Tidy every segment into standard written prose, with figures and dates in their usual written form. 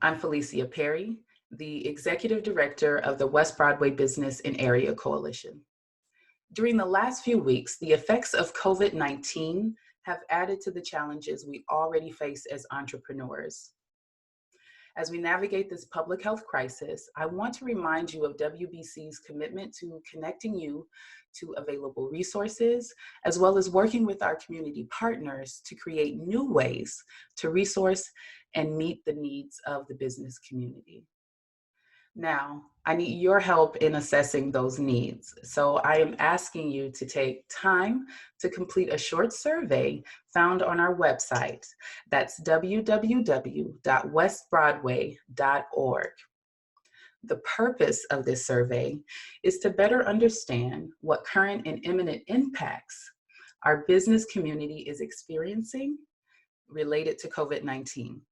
I'm Felicia Perry, the Executive Director of the West Broadway Business and Area Coalition. During the last few weeks, the effects of COVID-19 have added to the challenges we already face as entrepreneurs. As we navigate this public health crisis, I want to remind you of WBC's commitment to connecting you to available resources, as well as working with our community partners to create new ways to resource and meet the needs of the business community. Now, I need your help in assessing those needs. So I am asking you to take time to complete a short survey found on our website. That's www.westbroadway.org. The purpose of this survey is to better understand what current and imminent impacts our business community is experiencing related to COVID-19,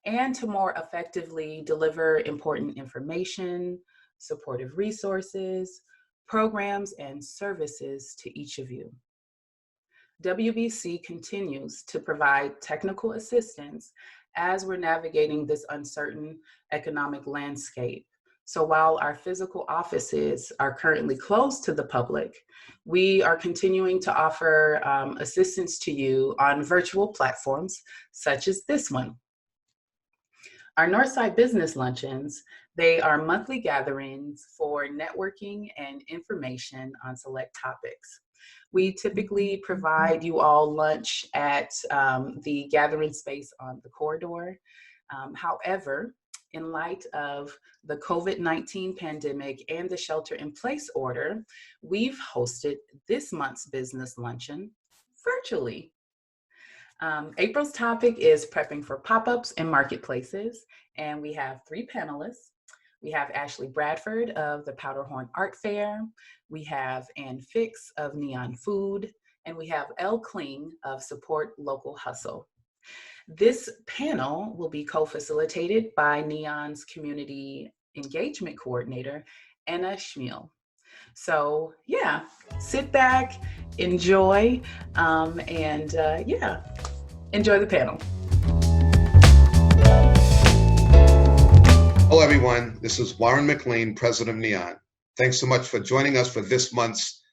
and to more effectively deliver important information, supportive resources, programs, and services to each of you. WBC continues to provide technical assistance as we're navigating this uncertain economic landscape. So while our physical offices are currently closed to the public, we are continuing to offer assistance to you on virtual platforms such as this one. Our Northside Business Luncheons, they are monthly gatherings for networking and information on select topics. We typically provide you all lunch at the gathering space on the corridor. However, in light of the COVID-19 pandemic and the shelter-in-place order, we've hosted this month's business luncheon virtually. April's topic is prepping for pop-ups and marketplaces, and we have 3 panelists. We have Ashley Bradford of the Powderhorn Art Fair, we have Ann Fix of Neon Food, and we have Elle Kling of Support Local Hustle. This panel will be co-facilitated by Neon's Community Engagement Coordinator, Anna Schmiel. So yeah, sit back, enjoy, enjoy the panel. Hello everyone, this is Warren McLean, President of Neon. Thanks so much for joining us for this month's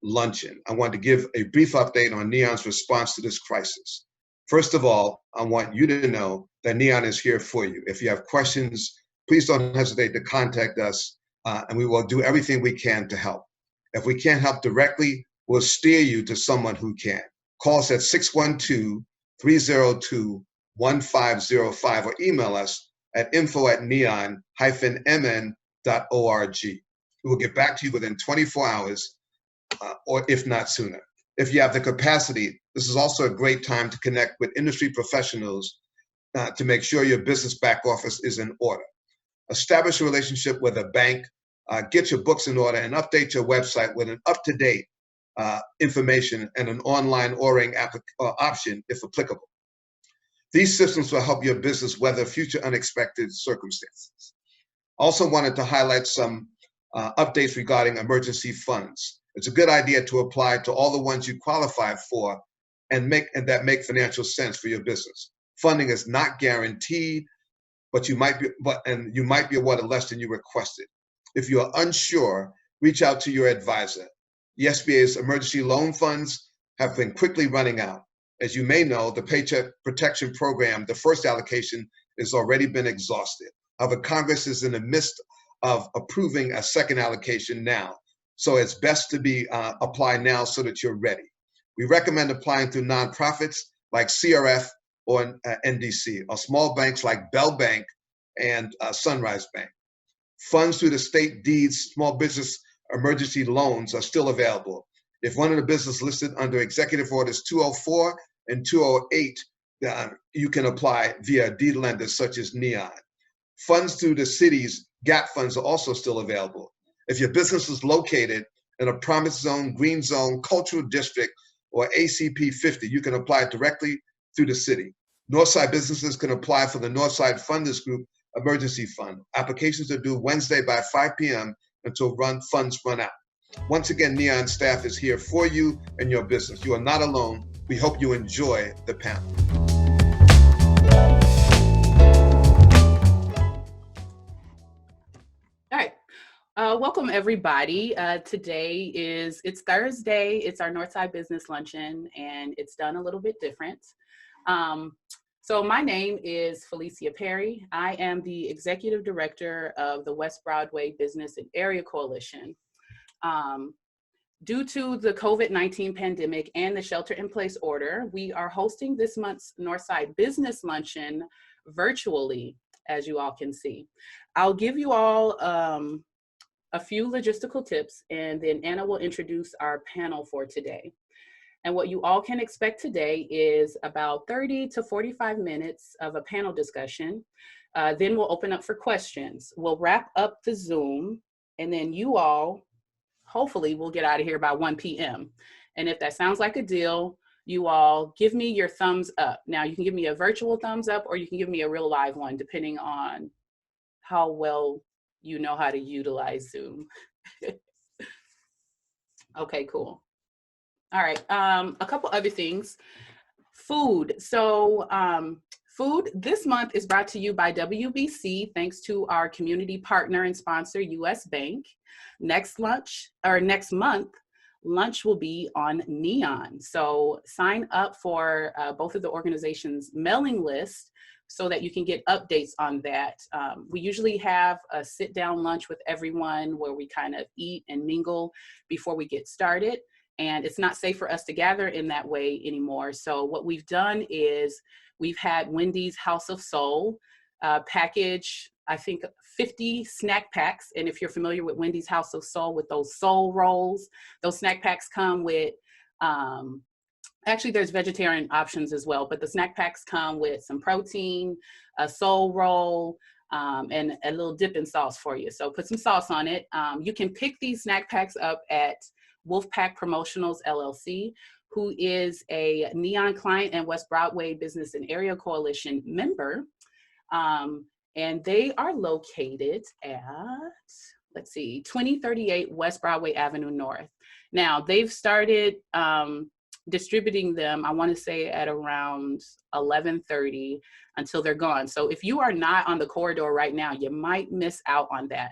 luncheon. I want to give a brief update on Neon's response to this crisis. First of all, I want you to know that Neon is here for you. If you have questions, please don't hesitate to contact us, and we will do everything we can to help. If we can't help directly, we'll steer you to someone who can. Call us at 612-302-1505 or email us at info@neon-mn.org. We will get back to you within 24 hours, or if not sooner. If you have the capacity, this is also a great time to connect with industry professionals to make sure your business back office is in order. Establish a relationship with a bank, get your books in order, and update your website with an up-to-date information and an online ordering option if applicable. These systems will help your business weather future unexpected circumstances. Also wanted to highlight some updates regarding emergency funds. It's a good idea to apply to all the ones you qualify for and that make financial sense for your business. Funding is not guaranteed, but you might be awarded less than you requested. If you are unsure, reach out to your advisor. The SBA's emergency loan funds have been quickly running out. As you may know, the Paycheck Protection Program, the first allocation, has already been exhausted. However, Congress is in the midst of approving a second allocation now. So it's best to be apply now so that you're ready. We recommend applying through nonprofits like CRF or NDC, or small banks like Bell Bank and Sunrise Bank. Funds through the state deeds, small business emergency loans are still available. If one of the business listed under Executive Orders 204 and 208, you can apply via deed lenders such as Neon. Funds through the city's GAP funds are also still available. If your business is located in a Promise Zone, Green Zone, Cultural District, or ACP 50, you can apply directly through the city. Northside businesses can apply for the Northside Funders Group Emergency Fund. Applications are due Wednesday by 5 p.m. until funds run out. Once again, Neon staff is here for you and your business. You are not alone. We hope you enjoy the panel. welcome everybody. Today it's Thursday. It's our Northside Business Luncheon, and it's done a little bit different. So my name is Felicia Perry. I am the Executive Director of the West Broadway Business and Area Coalition. Due to the COVID-19 pandemic and the shelter-in-place order, we are hosting this month's Northside Business Luncheon virtually, as you all can see. I'll give you all a few logistical tips, and then Anna will introduce our panel for today. And what you all can expect today is about 30 to 45 minutes of a panel discussion. Then we'll open up for questions. We'll wrap up the Zoom, and then you all, hopefully, will get out of here by 1 p.m. And if that sounds like a deal, you all give me your thumbs up. Now, you can give me a virtual thumbs up, or you can give me a real live one, depending on how well you know how to utilize Zoom. Okay, cool. All right, a couple other things. Food. So food this month is brought to you by WBC, thanks to our community partner and sponsor, US Bank. Next month, lunch will be on Neon. So sign up for both of the organizations' mailing list so that you can get updates on that. We usually have a sit-down lunch with everyone where we kind of eat and mingle before we get started. And it's not safe for us to gather in that way anymore. So what we've done is we've had Wendy's House of Soul package, I think 50 snack packs. And if you're familiar with Wendy's House of Soul with those soul rolls, those snack packs come with, actually there's vegetarian options as well, but the snack packs come with some protein, a soul roll, and a little dipping sauce for you. So put some sauce on it. You can pick these snack packs up at Wolfpack Promotionals LLC, who is a Neon client and West Broadway Business and Area Coalition member. And they are located at, let's see, 2038 West Broadway Avenue North. Now, they've started distributing them, I want to say at around 11:30 until they're gone. So if you are not on the corridor right now, you might miss out on that.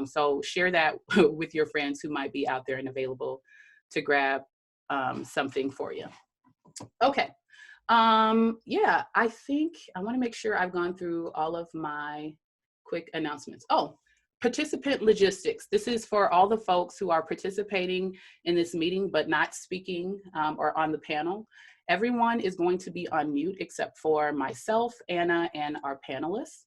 So share that with your friends who might be out there and available to grab something for you. Okay. Yeah, I think I want to make sure I've gone through all of my quick announcements. Oh, participant logistics. This is for all the folks who are participating in this meeting but not speaking or on the panel. Everyone is going to be on mute except for myself, Anna, and our panelists.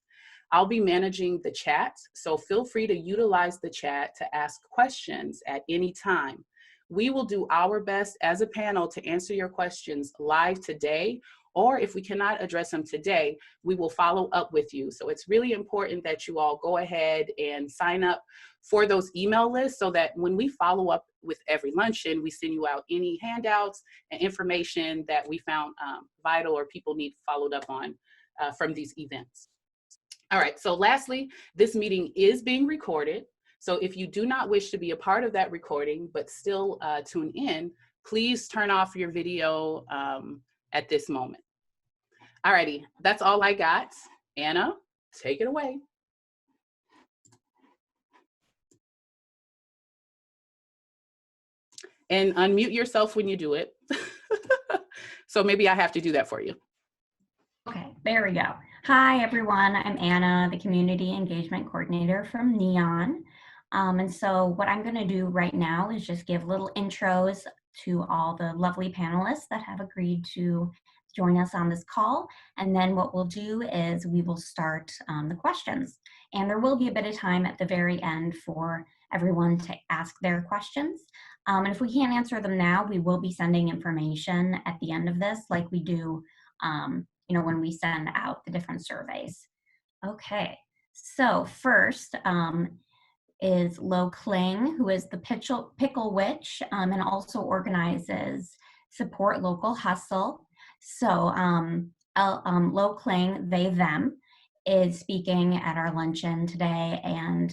I'll be managing the chat, so feel free to utilize the chat to ask questions at any time. We will do our best as a panel to answer your questions live today, or if we cannot address them today, we will follow up with you. So it's really important that you all go ahead and sign up for those email lists so that when we follow up with every luncheon, we send you out any handouts and information that we found vital or people need followed up on from these events. All right, so lastly, this meeting is being recorded. So if you do not wish to be a part of that recording, but still tune in, please turn off your video at this moment. All righty, that's all I got. Anna, take it away. And unmute yourself when you do it. So maybe I have to do that for you. Okay, there we go. Hi, everyone. I'm Anna, the Community Engagement Coordinator from Neon. And so what I'm going to do right now is just give little intros to all the lovely panelists that have agreed to join us on this call. And then what we'll do is we will start the questions. And there will be a bit of time at the very end for everyone to ask their questions. And if we can't answer them now, we will be sending information at the end of this like we do when we send out the different surveys. Okay, so first is Lo Kling, who is the Pickle Witch and also organizes Support Local Hustle. So Lo Kling, they, them, is speaking at our luncheon today, and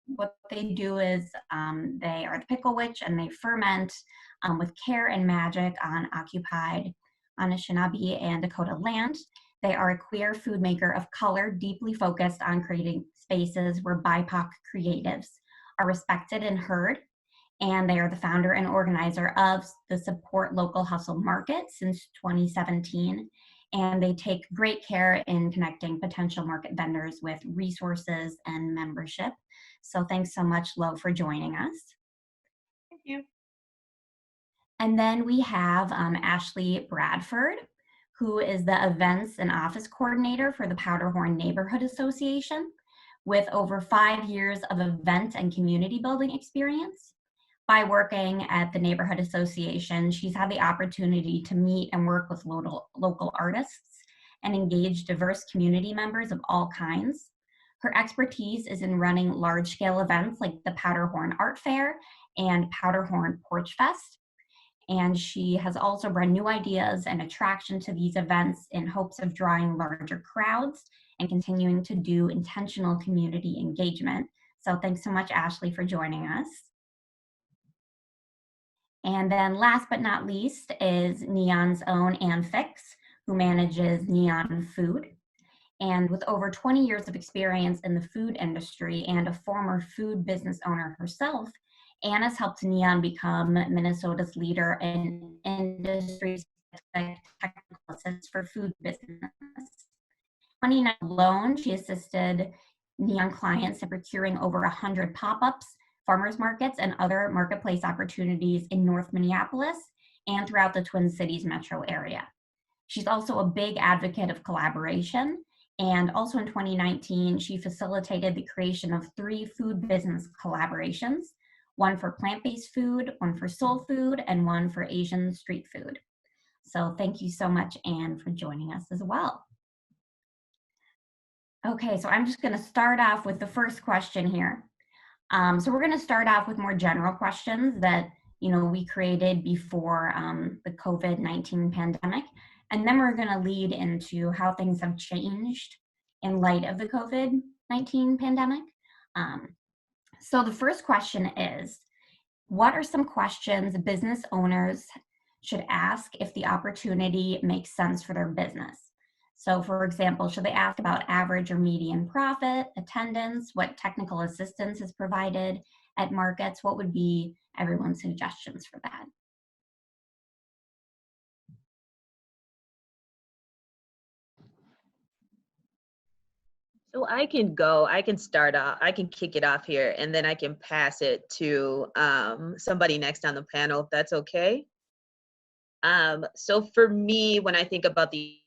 what they do is they are the Pickle Witch, and they ferment with care and magic on occupied Anishinaabe and Dakota land. They are a queer food maker of color, deeply focused on creating spaces where BIPOC creatives are respected and heard, and they are the founder and organizer of the Support Local Hustle Market since 2017. And they take great care in connecting potential market vendors with resources and membership. So thanks so much, Lo, for joining us. Thank you. And then we have Ashley Bradford, who is the Events and Office Coordinator for the Powderhorn Neighborhood Association, with over 5 years of event and community building experience. By working at the Neighborhood Association, she's had the opportunity to meet and work with local artists and engage diverse community members of all kinds. Her expertise is in running large-scale events like the Powderhorn Art Fair and Powderhorn Porch Fest. And she has also brought new ideas and attraction to these events in hopes of drawing larger crowds and continuing to do intentional community engagement. So thanks so much, Ashley, for joining us. And then last but not least is Neon's own Ann Fix, who manages Neon Food. And with over 20 years of experience in the food industry and a former food business owner herself, Ann has helped Neon become Minnesota's leader in industry-specific technical assistance for food business. 2019 alone, she assisted Neon clients in procuring over 100 pop-ups, farmers markets, and other marketplace opportunities in North Minneapolis and throughout the Twin Cities metro area. She's also a big advocate of collaboration, and also in 2019, she facilitated the creation of 3 food business collaborations, one for plant-based food, one for soul food, and one for Asian street food. So thank you so much, Ann, for joining us as well. Okay, so I'm just gonna start off with the first question here. So we're going to start off with more general questions that we created before the COVID-19 pandemic, and then we're going to lead into how things have changed in light of the COVID-19 pandemic. So the first question is, what are some questions business owners should ask if the opportunity makes sense for their business? So for example, should they ask about average or median profit, attendance, what technical assistance is provided at markets? What would be everyone's suggestions for that? So I can start off, I can kick it off here, and then I can pass it to somebody next on the panel, if that's okay. So for me, when I think about the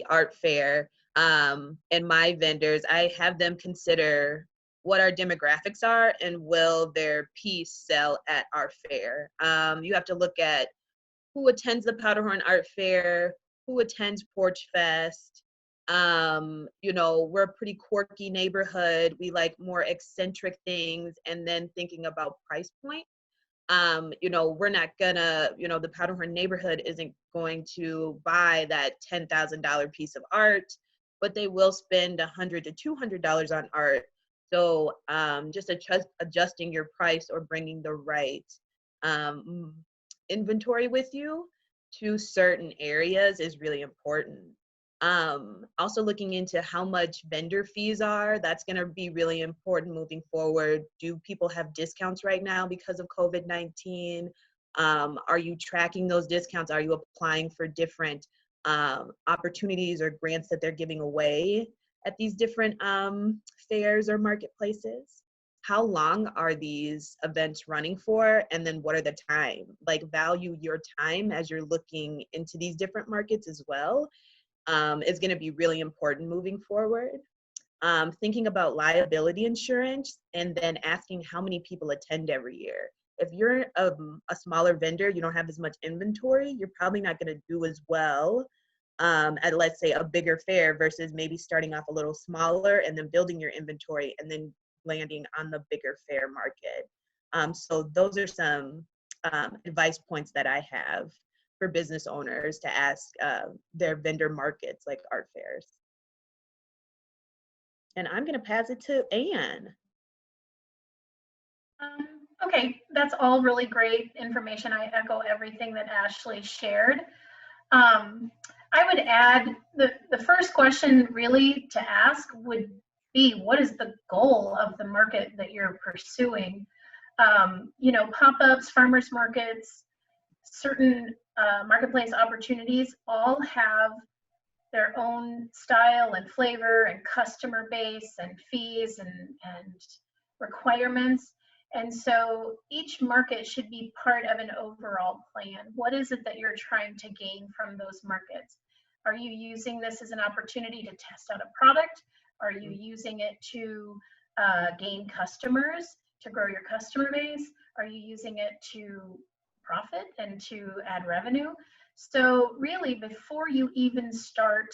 art fair and my vendors, I have them consider what our demographics are and will their piece sell at our fair. You have to look at who attends the Powderhorn Art Fair, who attends Porch Fest. We're a pretty quirky neighborhood. We like more eccentric things, and then thinking about price point. We're not gonna, the Powderhorn neighborhood isn't going to buy that $10,000 piece of art, but they will spend $100 to $200 on art. So just adjusting your price or bringing the right inventory with you to certain areas is really important. Also looking into how much vendor fees are, that's going to be really important moving forward. Do people have discounts right now because of COVID-19? Are you tracking those discounts? Are you applying for different opportunities or grants that they're giving away at these different fairs or marketplaces? How long are these events running for? And then what are the time? Like, value your time as you're looking into these different markets as well. Is going to be really important moving forward. Thinking about liability insurance, and then asking how many people attend every year. If you're a smaller vendor, you don't have as much inventory, you're probably not going to do as well at, let's say, a bigger fair versus maybe starting off a little smaller and then building your inventory and then landing on the bigger fair market. So those are some advice points that I have for business owners to ask their vendor markets like art fairs. And I'm going to pass it to Ann. Okay, that's all really great information. I echo everything that Ashley shared. I would add the first question really to ask would be, what is the goal of the market that you're pursuing? You know, pop-ups, farmers markets, certain marketplace opportunities all have their own style and flavor and customer base and fees and requirements. And so each market should be part of an overall plan. What is it that you're trying to gain from those markets? Are you using this as an opportunity to test out a product? Are you using it to gain customers, to grow your customer base? Are you using it to profit and to add revenue? So really, before you even start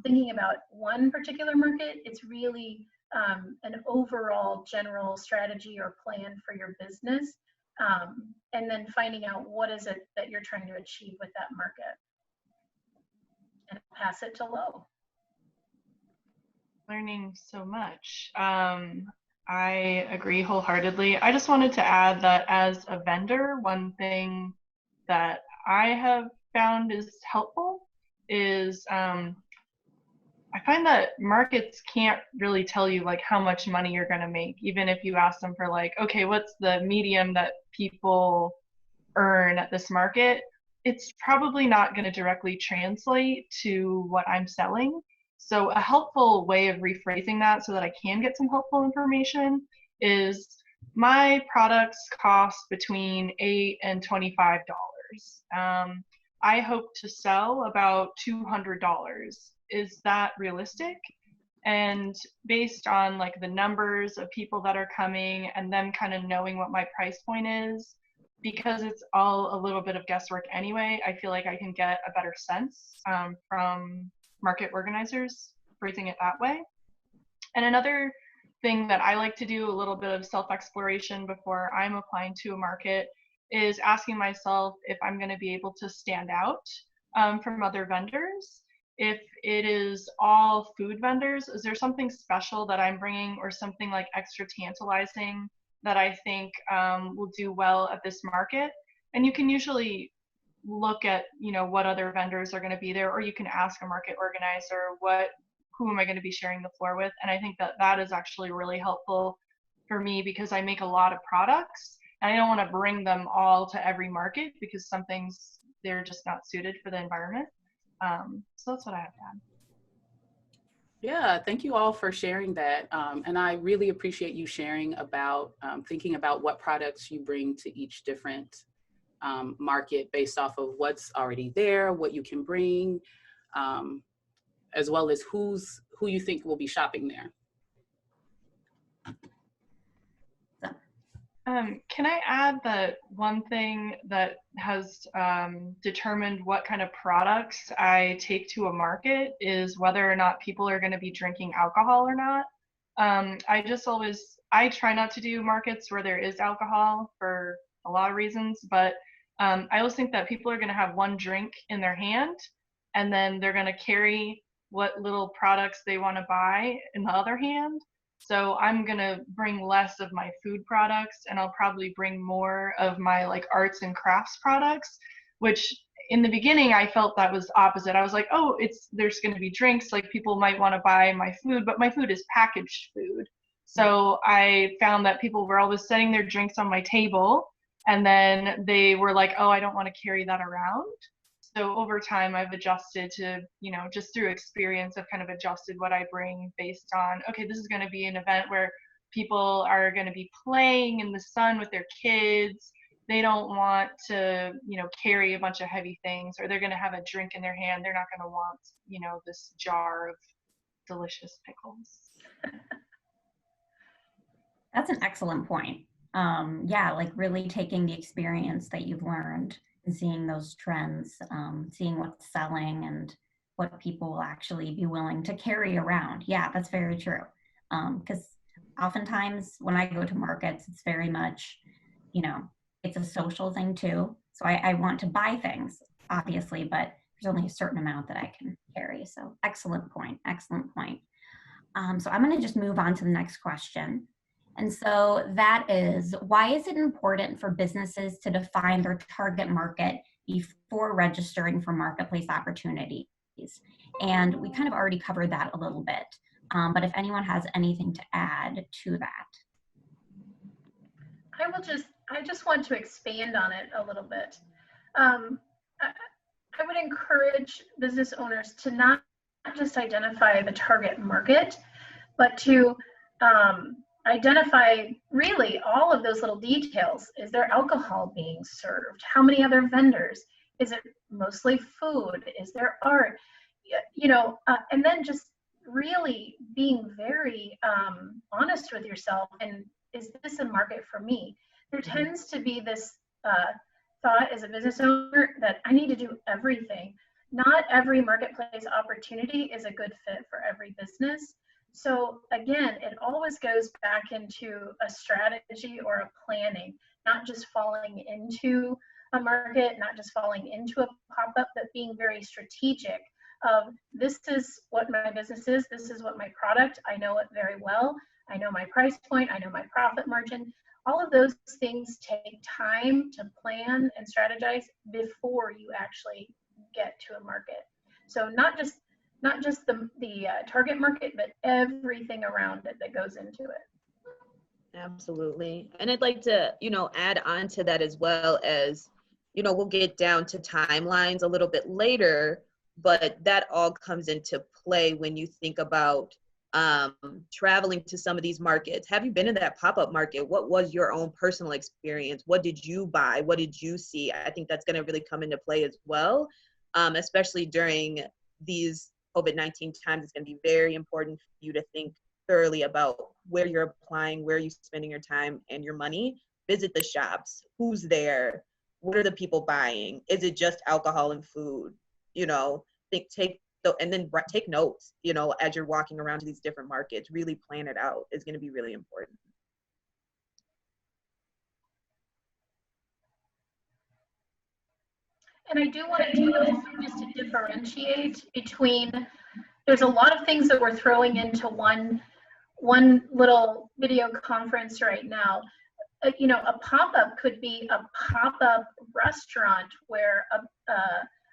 thinking about one particular market, it's really an overall general strategy or plan for your business, and then finding out what is it that you're trying to achieve with that market, and pass it to Lo. Learning so much. I agree wholeheartedly. I just wanted to add that as a vendor, one thing that I have found is helpful is I find that markets can't really tell you like how much money you're going to make, even if you ask them for like, okay, what's the median that people earn at this market? It's probably not going to directly translate to what I'm selling. So a helpful way of rephrasing that so that I can get some helpful information is my products cost between $8 and $25. I hope to sell about $200. Is that realistic? And based on like the numbers of people that are coming and them kind of knowing what my price point is, because it's all a little bit of guesswork anyway, I feel like I can get a better sense from market organizers, phrasing it that way. And another thing that I like to do, a little bit of self-exploration before I'm applying to a market, is asking myself if I'm going to be able to stand out from other vendors. If it is all food vendors, is there something special that I'm bringing or something like extra tantalizing that I think will do well at this market? And you can usually look at, you know, what other vendors are going to be there, or you can ask a market organizer, who am I going to be sharing the floor with? And I think that that is actually really helpful for me because I make a lot of products and I don't want to bring them all to every market because some things, they're just not suited for the environment. So that's what I have to add. Yeah, thank you all for sharing that. And I really appreciate you sharing about thinking about what products you bring to each different market based off of what's already there, what you can bring, as well as who you think will be shopping there. Can I add that one thing that has determined what kind of products I take to a market is whether or not people are going to be drinking alcohol or not. I try not to do markets where there is alcohol for a lot of reasons, but I always think that people are going to have one drink in their hand and then they're going to carry what little products they want to buy in the other hand. So I'm going to bring less of my food products and I'll probably bring more of my like arts and crafts products, which in the beginning I felt that was opposite. I was like, oh, there's going to be drinks, like people might want to buy my food, but my food is packaged food. So I found that people were always setting their drinks on my table and then they were like, oh, I don't want to carry that around. So over time, I've adjusted to, you know, just through experience, I've kind of adjusted what I bring based on, okay, this is going to be an event where people are going to be playing in the sun with their kids. They don't want to, you know, carry a bunch of heavy things, or they're going to have a drink in their hand. They're not going to want, you know, this jar of delicious pickles. That's an excellent point. Yeah, like really taking the experience that you've learned and seeing those trends, seeing what's selling and what people will actually be willing to carry around. Yeah, that's very true. Because oftentimes when I go to markets, it's very much, you know, it's a social thing too. So I want to buy things, obviously, but there's only a certain amount that I can carry. So excellent point, excellent point. So I'm going to just move on to the next question. And so that is, why is it important for businesses to define their target market before registering for marketplace opportunities? And we kind of already covered that a little bit, but if anyone has anything to add to that. I just want to expand on it a little bit. I would encourage business owners to not just identify the target market, but to identify really all of those little details. Is there alcohol being served? How many other vendors? Is it mostly food? Is there art? And then just really being very honest with yourself. And is this a market for me? There tends to be this thought as a business owner that I need to do everything. Not every marketplace opportunity is a good fit for every business. So again, it always goes back into a strategy or a planning, not just falling into a market, not just falling into a pop-up, but being very strategic of this is what my business is, this is what my product, I know it very well, I know my price point, I know my profit margin. All of those things take time to plan and strategize before you actually get to a market. So not just the target market, but everything around it that goes into it. Absolutely. And I'd like to, add on to that as well as, we'll get down to timelines a little bit later, but that all comes into play when you think about traveling to some of these markets. Have you been in that pop-up market? What was your own personal experience? What did you buy? What did you see? I think that's going to really come into play as well, especially during these COVID-19 times. It's going to be very important for you to think thoroughly about where you're applying, where you're spending your time and your money. Visit the shops. Who's there? What are the people buying? Is it just alcohol and food? And then take notes, as you're walking around to these different markets. Really plan it out. It's going to be really important. And I do want to do also just to differentiate between, there's a lot of things that we're throwing into one little video conference right now. A pop-up could be a pop-up restaurant where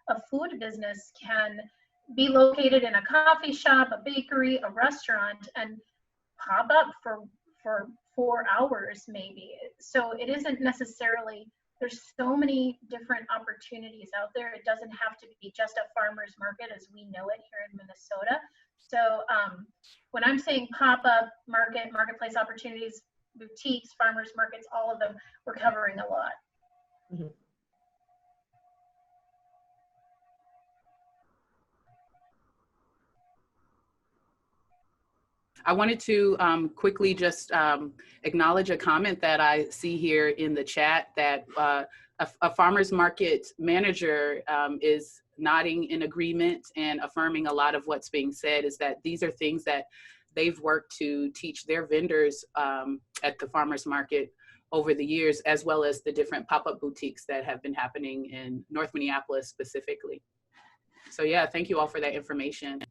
a food business can be located in a coffee shop, a bakery, a restaurant, and pop up for 4 hours maybe. So it isn't necessarily, there's so many different opportunities out there. It doesn't have to be just a farmer's market as we know it here in Minnesota. So when I'm saying pop-up marketplace opportunities, boutiques, farmers markets, all of them, we're covering a lot. Mm-hmm. I wanted to quickly just acknowledge a comment that I see here in the chat that a farmer's market manager is nodding in agreement and affirming a lot of what's being said, is that these are things that they've worked to teach their vendors at the farmer's market over the years, as well as the different pop-up boutiques that have been happening in North Minneapolis specifically. So yeah, thank you all for that information.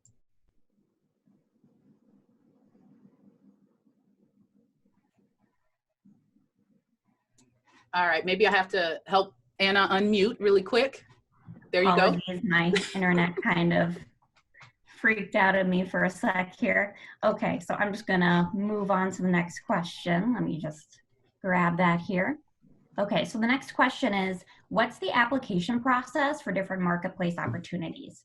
All right, maybe I have to help Anna unmute really quick. There you go. My internet kind of freaked out at me for a sec here. Okay, so I'm just gonna move on to the next question. Let me just grab that here. Okay, so the next question is, what's the application process for different marketplace opportunities?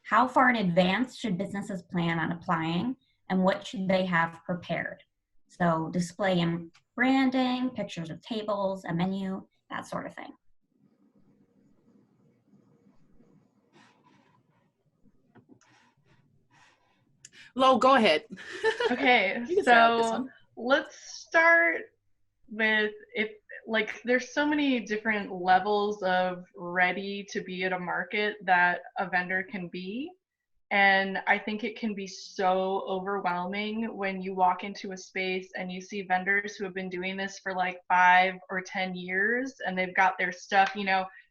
How far in advance should businesses plan on applying, and what should they have prepared? So display and branding, pictures of tables, a menu, that sort of thing. Lo, go ahead. Okay, so let's start with, there's so many different levels of ready to be at a market that a vendor can be. And I think it can be so overwhelming when you walk into a space and you see vendors who have been doing this for like 5 or 10 years, and they've got their stuff,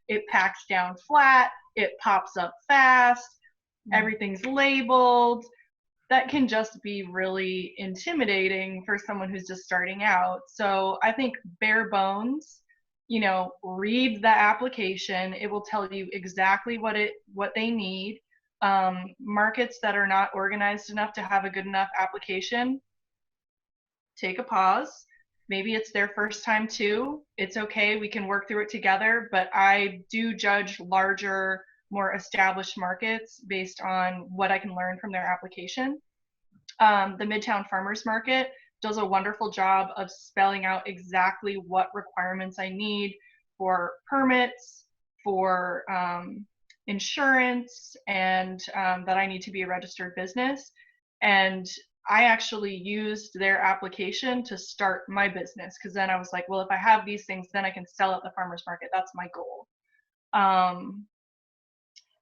it packs down flat, it pops up fast, everything's labeled. That can just be really intimidating for someone who's just starting out. So I think bare bones, read the application. It will tell you exactly what they need. Markets that are not organized enough to have a good enough application, take a pause, Maybe it's their first time too. It's okay, we can work through it together, but I do judge larger, more established markets based on what I can learn from their application. The Midtown Farmers Market does a wonderful job of spelling out exactly what requirements I need for permits, for insurance, and that I need to be a registered business. And I actually used their application to start my business, because then I was like, well, if I have these things, then I can sell at the farmers market. That's my goal.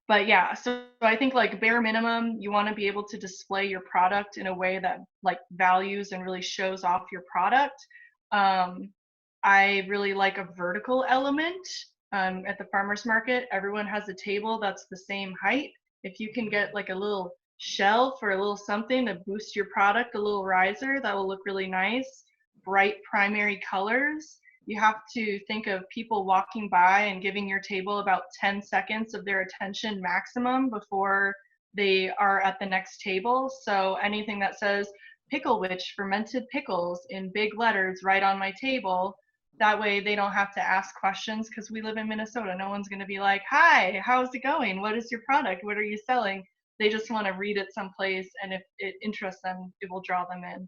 But yeah, so I think like bare minimum, you want to be able to display your product in a way that like values and really shows off your product. I really like a vertical element. At the farmers market, everyone has a table that's the same height. If you can get like a little shelf or a little something to boost your product, a little riser, that will look really nice. Bright primary colors. You have to think of people walking by and giving your table about 10 seconds of their attention maximum before they are at the next table. So anything that says Pickle Witch fermented pickles in big letters right on my table, that way they don't have to ask questions, because we live in Minnesota. No one's going to be like, hi, how's it going? What is your product? What are you selling? They just want to read it someplace, and if it interests them, it will draw them in.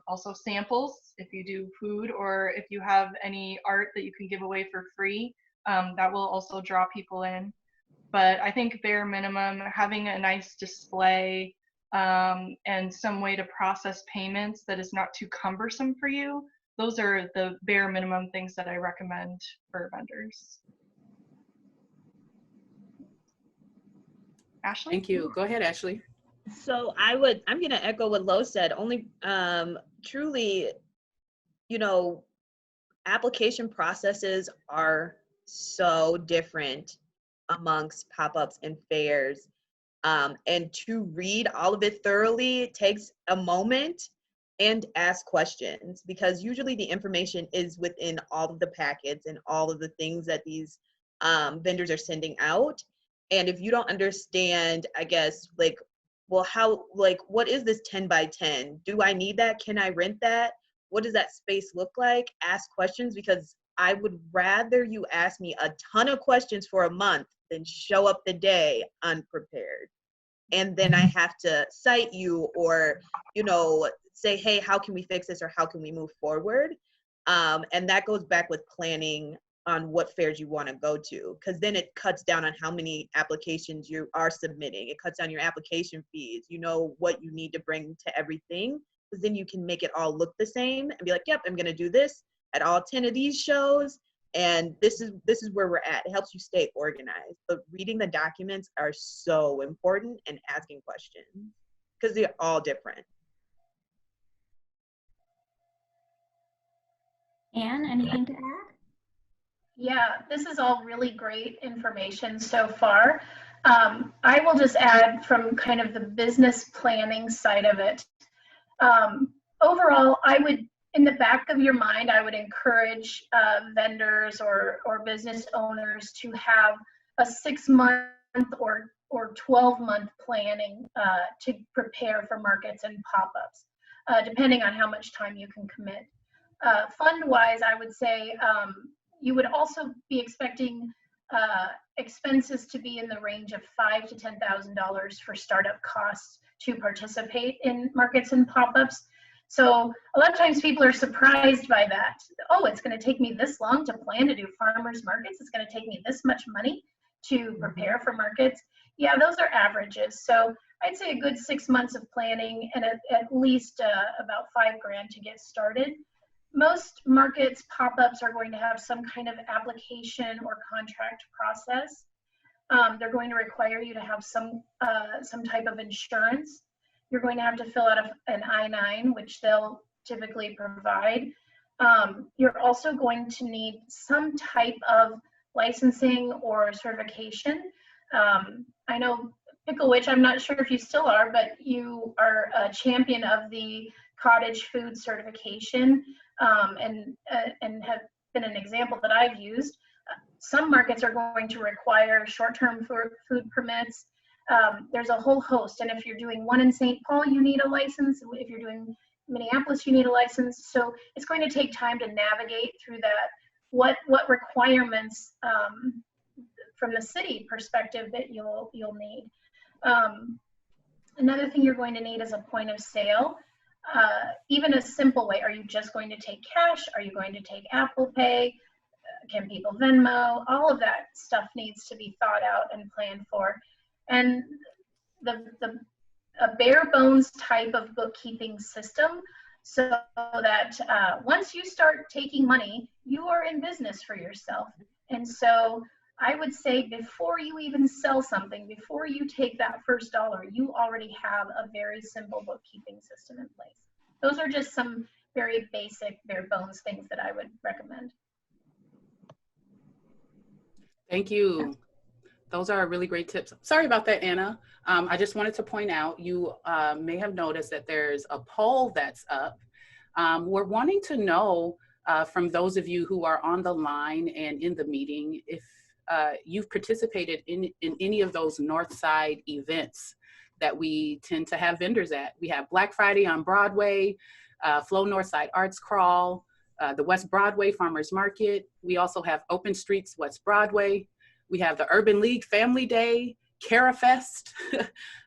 Also samples, if you do food or if you have any art that you can give away for free, that will also draw people in. But I think bare minimum, having a nice display and some way to process payments that is not too cumbersome for you, those are the bare minimum things that I recommend for vendors. Ashley? Thank you. Go ahead, Ashley. So I'm going to echo what Lo said. Only truly, you know, application processes are so different amongst pop-ups and fairs. And to read all of it thoroughly takes a moment, and ask questions, because usually the information is within all of the packets and all of the things that these vendors are sending out. And if you don't understand, I guess, like, well, how, like, what is this 10 by 10? Do I need that? Can I rent that? What does that space look like? Ask questions, because I would rather you ask me a ton of questions for a month than show up the day unprepared. And then I have to cite you, or, you know, say, hey, how can we fix this, or how can we move forward? And that goes back with planning on what fairs you want to go to, because then it cuts down on how many applications you are submitting. It cuts down your application fees. You know what you need to bring to everything, because then you can make it all look the same and be like, yep, I'm going to do this at all 10 of these shows. And this is where we're at. It helps you stay organized. But reading the documents are so important, and asking questions, because they're all different. Anne, anything to add? Yeah, this is all really great information so far. I will just add from kind of the business planning side of it. Overall, I would, in the back of your mind, I would encourage vendors or business owners to have a 6-month or 12-month planning to prepare for markets and pop-ups, depending on how much time you can commit. Fund-wise, I would say you would also be expecting expenses to be in the range of $5,000 to $10,000 for startup costs to participate in markets and pop-ups. So a lot of times people are surprised by that. Oh, it's going to take me this long to plan to do farmers markets. It's going to take me this much money to prepare for markets. Yeah, those are averages. So I'd say a good 6 months of planning, and at least about $5,000 to get started. Most markets, pop-ups are going to have some kind of application or contract process. They're going to require you to have some type of insurance. You're going to have to fill out an I-9, which they'll typically provide. You're also going to need some type of licensing or certification. I know Pickle Witch, I'm not sure if you still are, but you are a champion of the cottage food certification, and have been an example that I've used. Some markets are going to require short-term food permits. There's a whole host, and if you're doing one in St. Paul, you need a license. If you're doing Minneapolis, you need a license. So it's going to take time to navigate through that. What requirements from the city perspective that you'll need. Another thing you're going to need is a point of sale. Even a simple way. Are you just going to take cash? Are you going to take Apple Pay? Can people Venmo? All of that stuff needs to be thought out and planned for. And a bare bones type of bookkeeping system, so that once you start taking money, you are in business for yourself. And so I would say before you even sell something, before you take that first dollar, you already have a very simple bookkeeping system in place. Those are just some very basic, bare bones things that I would recommend. Thank you. Those are really great tips. Sorry about that, Anna. I just wanted to point out, you may have noticed that there's a poll that's up. We're wanting to know from those of you who are on the line and in the meeting, if you've participated in any of those Northside events that we tend to have vendors at. We have Black Friday on Broadway, Flow Northside Arts Crawl, the West Broadway Farmers Market. We also have Open Streets West Broadway. We have the Urban League Family Day, CaraFest,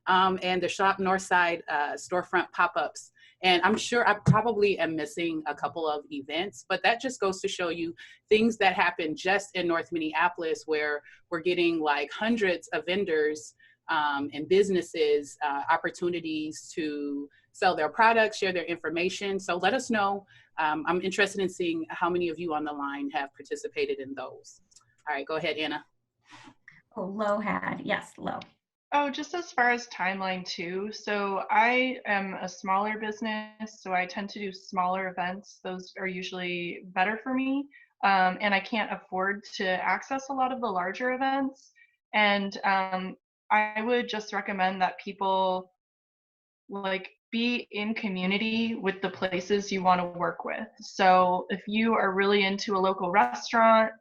and the Shop Northside storefront pop-ups. And I'm sure I probably am missing a couple of events, but that just goes to show you things that happen just in North Minneapolis, where we're getting like hundreds of vendors and businesses opportunities to sell their products, share their information. So let us know. I'm interested in seeing how many of you on the line have participated in those. All right, go ahead, Anna. Oh, Lo had, yes, Lo. Oh, just as far as timeline too. So I am a smaller business, so I tend to do smaller events. Those are usually better for me. And I can't afford to access a lot of the larger events. And I would just recommend that people like be in community with the places you want to work with. So if you are really into a local restaurant,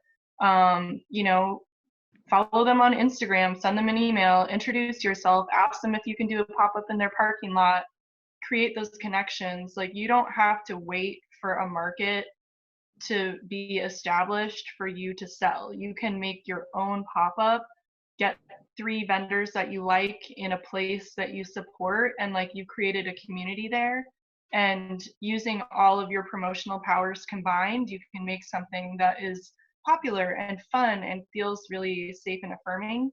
you know, follow them on Instagram, send them an email, introduce yourself, ask them if you can do a pop-up in their parking lot, create those connections. Like, you don't have to wait for a market to be established for you to sell. You can make your own pop-up, get 3 vendors that you like in a place that you support, and like you created a community there. And using all of your promotional powers combined, you can make something that is popular and fun and feels really safe and affirming.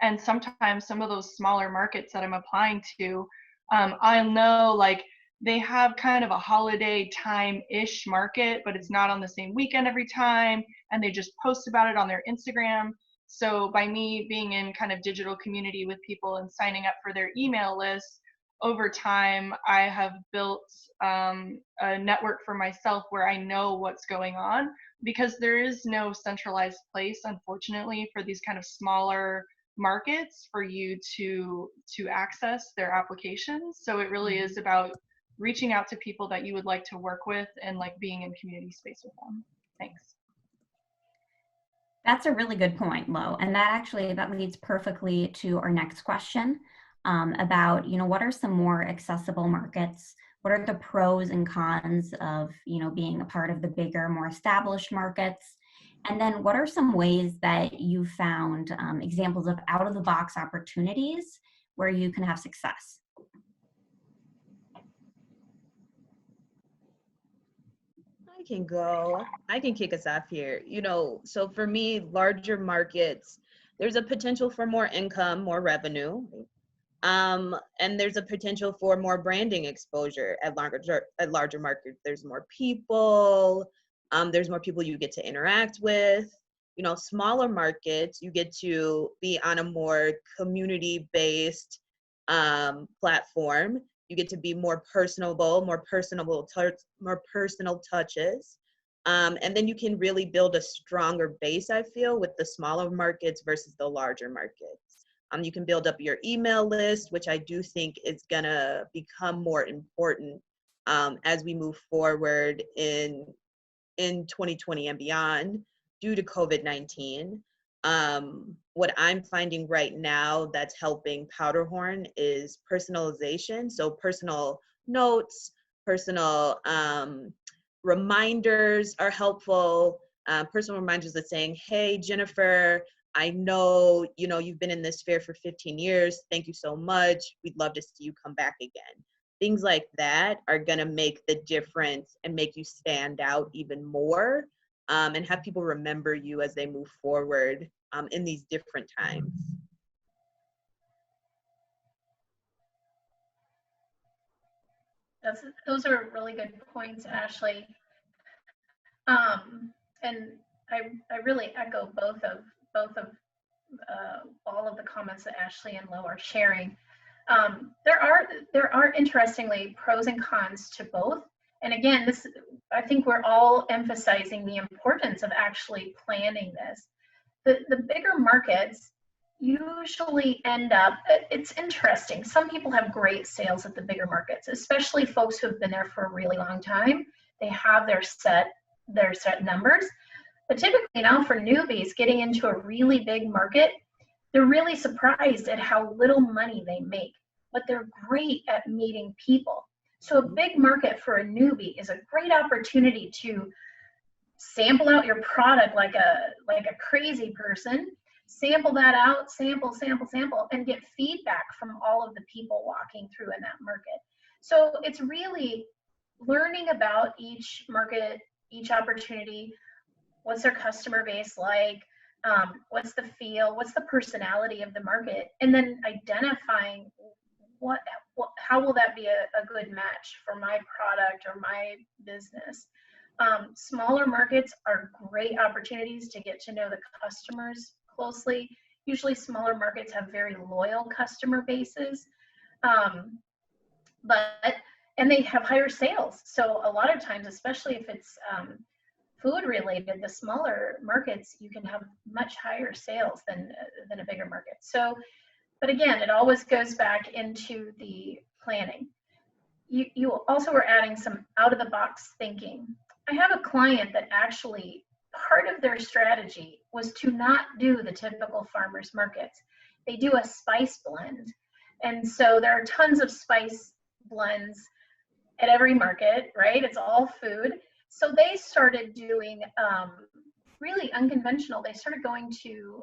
And sometimes some of those smaller markets that I'm applying to, I'll know like they have kind of a holiday time-ish market, but it's not on the same weekend every time, and they just post about it on their Instagram. So by me being in kind of digital community with people and signing up for their email list, over time, I have built a network for myself where I know what's going on, because there is no centralized place, unfortunately, for these kind of smaller markets for you to access their applications. So it really is about reaching out to people that you would like to work with and like being in community space with them. Thanks. That's a really good point, Lo. And that leads perfectly to our next question about, you know, what are some more accessible markets? What are the pros and cons of, you know, being a part of the bigger, more established markets? And then what are some ways that you found examples of out-of-the-box opportunities where you can have success? I can kick us off here. You know, so for me, larger markets, there's a potential for more income, more revenue. And there's a potential for more branding exposure at larger markets. There's more people, there's more people you get to interact with. You know, smaller markets, you get to be on a more community-based platform. You get to be more personable, more personal touches. And then you can really build a stronger base, I feel, with the smaller markets versus the larger markets. You can build up your email list, which I do think is gonna become more important as we move forward in 2020 and beyond due to COVID-19. What I'm finding right now that's helping Powderhorn is personalization. So personal notes, personal reminders are helpful. Personal reminders of saying, hey, Jennifer, I know, you know, you've been in this fair for 15 years. Thank you so much. We'd love to see you come back again. Things like that are gonna make the difference and make you stand out even more, and have people remember you as they move forward in these different times. Those are really good points, Ashley. And I really echo both of all of the comments that Ashley and Lo are sharing. There are interestingly pros and cons to both. And again, I think we're all emphasizing the importance of actually planning this. The bigger markets usually end up, it's interesting. Some people have great sales at the bigger markets, especially folks who have been there for a really long time. They have their set numbers. But typically now for newbies getting into a really big market, they're really surprised at how little money they make, but they're great at meeting people. So a big market for a newbie is a great opportunity to sample out your product like a crazy person, sample that out, sample, and get feedback from all of the people walking through in that market. So it's really learning about each market, each opportunity. What's their customer base like? What's the feel? What's the personality of the market? And then identifying how will that be a good match for my product or my business? Smaller markets are great opportunities to get to know the customers closely. Usually smaller markets have very loyal customer bases, and they have higher sales. So a lot of times, especially if it's food related, the smaller markets, you can have much higher sales than a bigger market. So, but again, it always goes back into the planning. You also were adding some out of the box thinking. I have a client that actually part of their strategy was to not do the typical farmers markets. They do a spice blend. And so there are tons of spice blends at every market, right? It's all food. So they started doing really unconventional. They started going to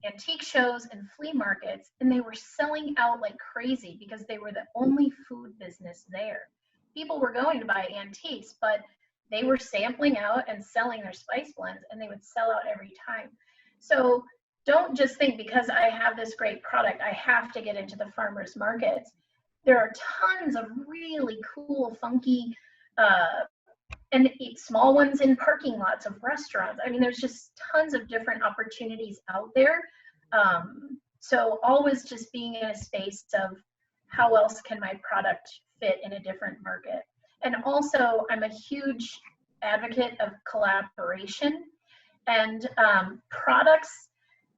antique shows and flea markets, and they were selling out like crazy because they were the only food business there. People were going to buy antiques, but they were sampling out and selling their spice blends, and they would sell out every time. So don't just think because I have this great product, I have to get into the farmers markets. There are tons of really cool, funky, and small ones in parking lots of restaurants. I mean, there's just tons of different opportunities out there. So always just being in a space of how else can my product fit in a different market. And also, I'm a huge advocate of collaboration and products.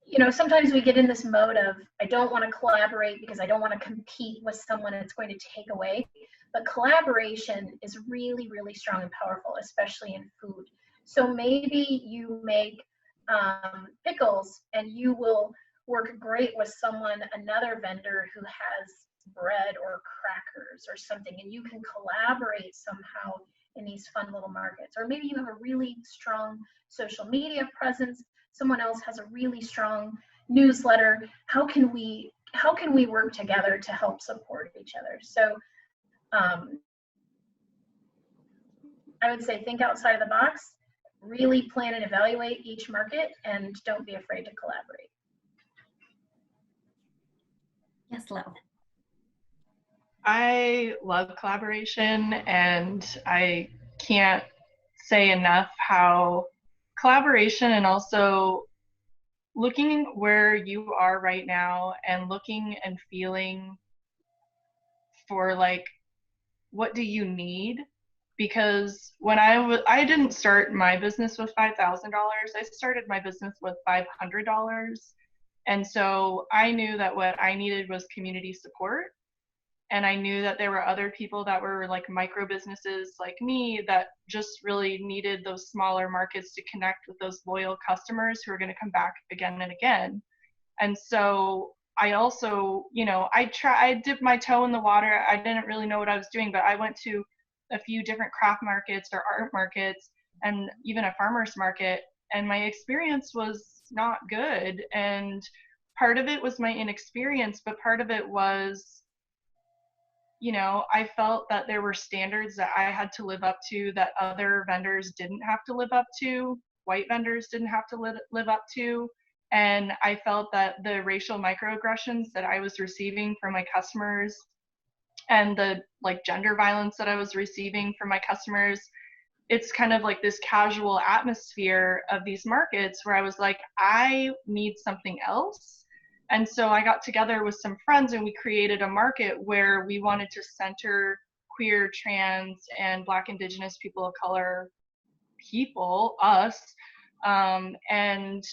You know, sometimes we get in this mode of, I don't want to collaborate because I don't want to compete with someone that's going to take away. But collaboration is really, really strong and powerful, especially in food. So maybe you make pickles and you will work great with another vendor who has bread or crackers or something, and you can collaborate somehow in these fun little markets. Or maybe you have a really strong social media presence. Someone else has a really strong newsletter. How can we work together to help support each other? So I would say think outside of the box, really plan and evaluate each market, and don't be afraid to collaborate. Yes, Lo. I love collaboration, and I can't say enough how collaboration and also looking where you are right now and looking and feeling for like, what do you need? Because when I didn't start my business with $5,000, I started my business with $500. And so I knew that what I needed was community support. And I knew that there were other people that were like micro businesses like me that just really needed those smaller markets to connect with those loyal customers who are going to come back again and again. And so I also, I dipped my toe in the water. I didn't really know what I was doing, but I went to a few different craft markets or art markets and even a farmer's market, and my experience was not good. And part of it was my inexperience, but part of it was, I felt that there were standards that I had to live up to that other vendors didn't have to live up to, white vendors didn't have to live up to. And I felt that the racial microaggressions that I was receiving from my customers and the gender violence that I was receiving from my customers, it's kind of like this casual atmosphere of these markets where I was like, I need something else. And so I got together with some friends and we created a market where we wanted to center queer, trans, and Black, Indigenous, people of color us. And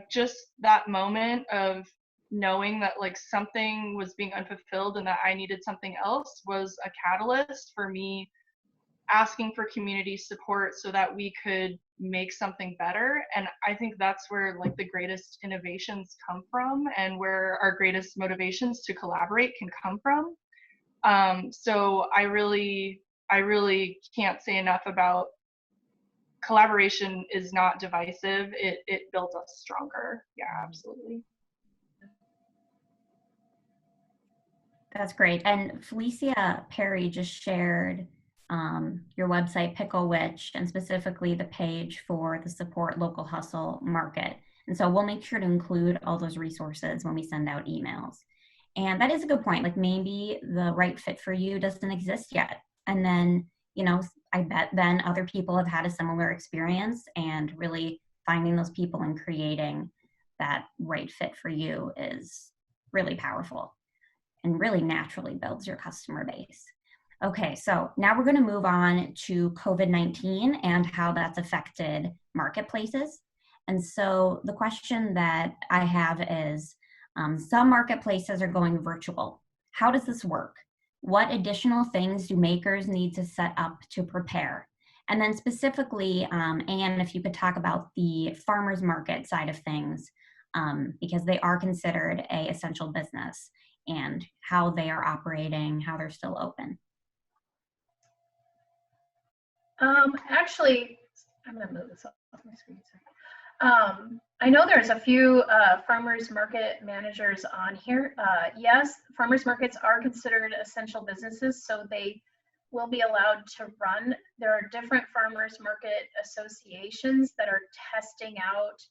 just that moment of knowing that something was being unfulfilled and that I needed something else was a catalyst for me asking for community support so that we could make something better. And I think that's where the greatest innovations come from and where our greatest motivations to collaborate can come from. So I really can't say enough about collaboration is not divisive. It built us stronger. Yeah, absolutely. That's great. And Felicia Perry just shared your website, Pickle Witch, and specifically the page for the Support Local Hustle Market. And so we'll make sure to include all those resources when we send out emails. And that is a good point. Maybe the right fit for you doesn't exist yet. And then, I bet then other people have had a similar experience, and really finding those people and creating that right fit for you is really powerful and really naturally builds your customer base. Okay, so now we're going to move on to COVID-19 and how that's affected marketplaces. And so the question that I have is, some marketplaces are going virtual. How does this work? What additional things do makers need to set up to prepare? And then specifically, Anne, if you could talk about the farmers market side of things, because they are considered an essential business, and how they are operating, how they're still open. Actually, I'm going to move this off my screen. I know there's a few farmers market managers on here. Yes, farmers markets are considered essential businesses, so they will be allowed to run. There are different farmers market associations that are testing out,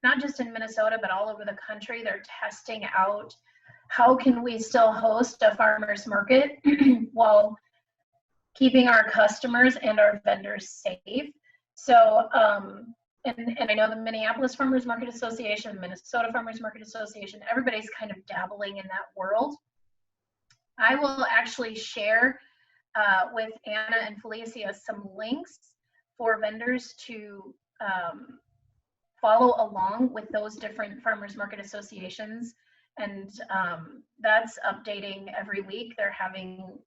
not just in Minnesota, but all over the country. They're testing out how can we still host a farmers market while keeping our customers and our vendors safe. So, and I know the Minneapolis Farmers Market Association, Minnesota Farmers Market Association, everybody's kind of dabbling in that world. I will actually share with Anna and Felicia some links for vendors to follow along with those different farmers market associations. And that's updating every week. They're having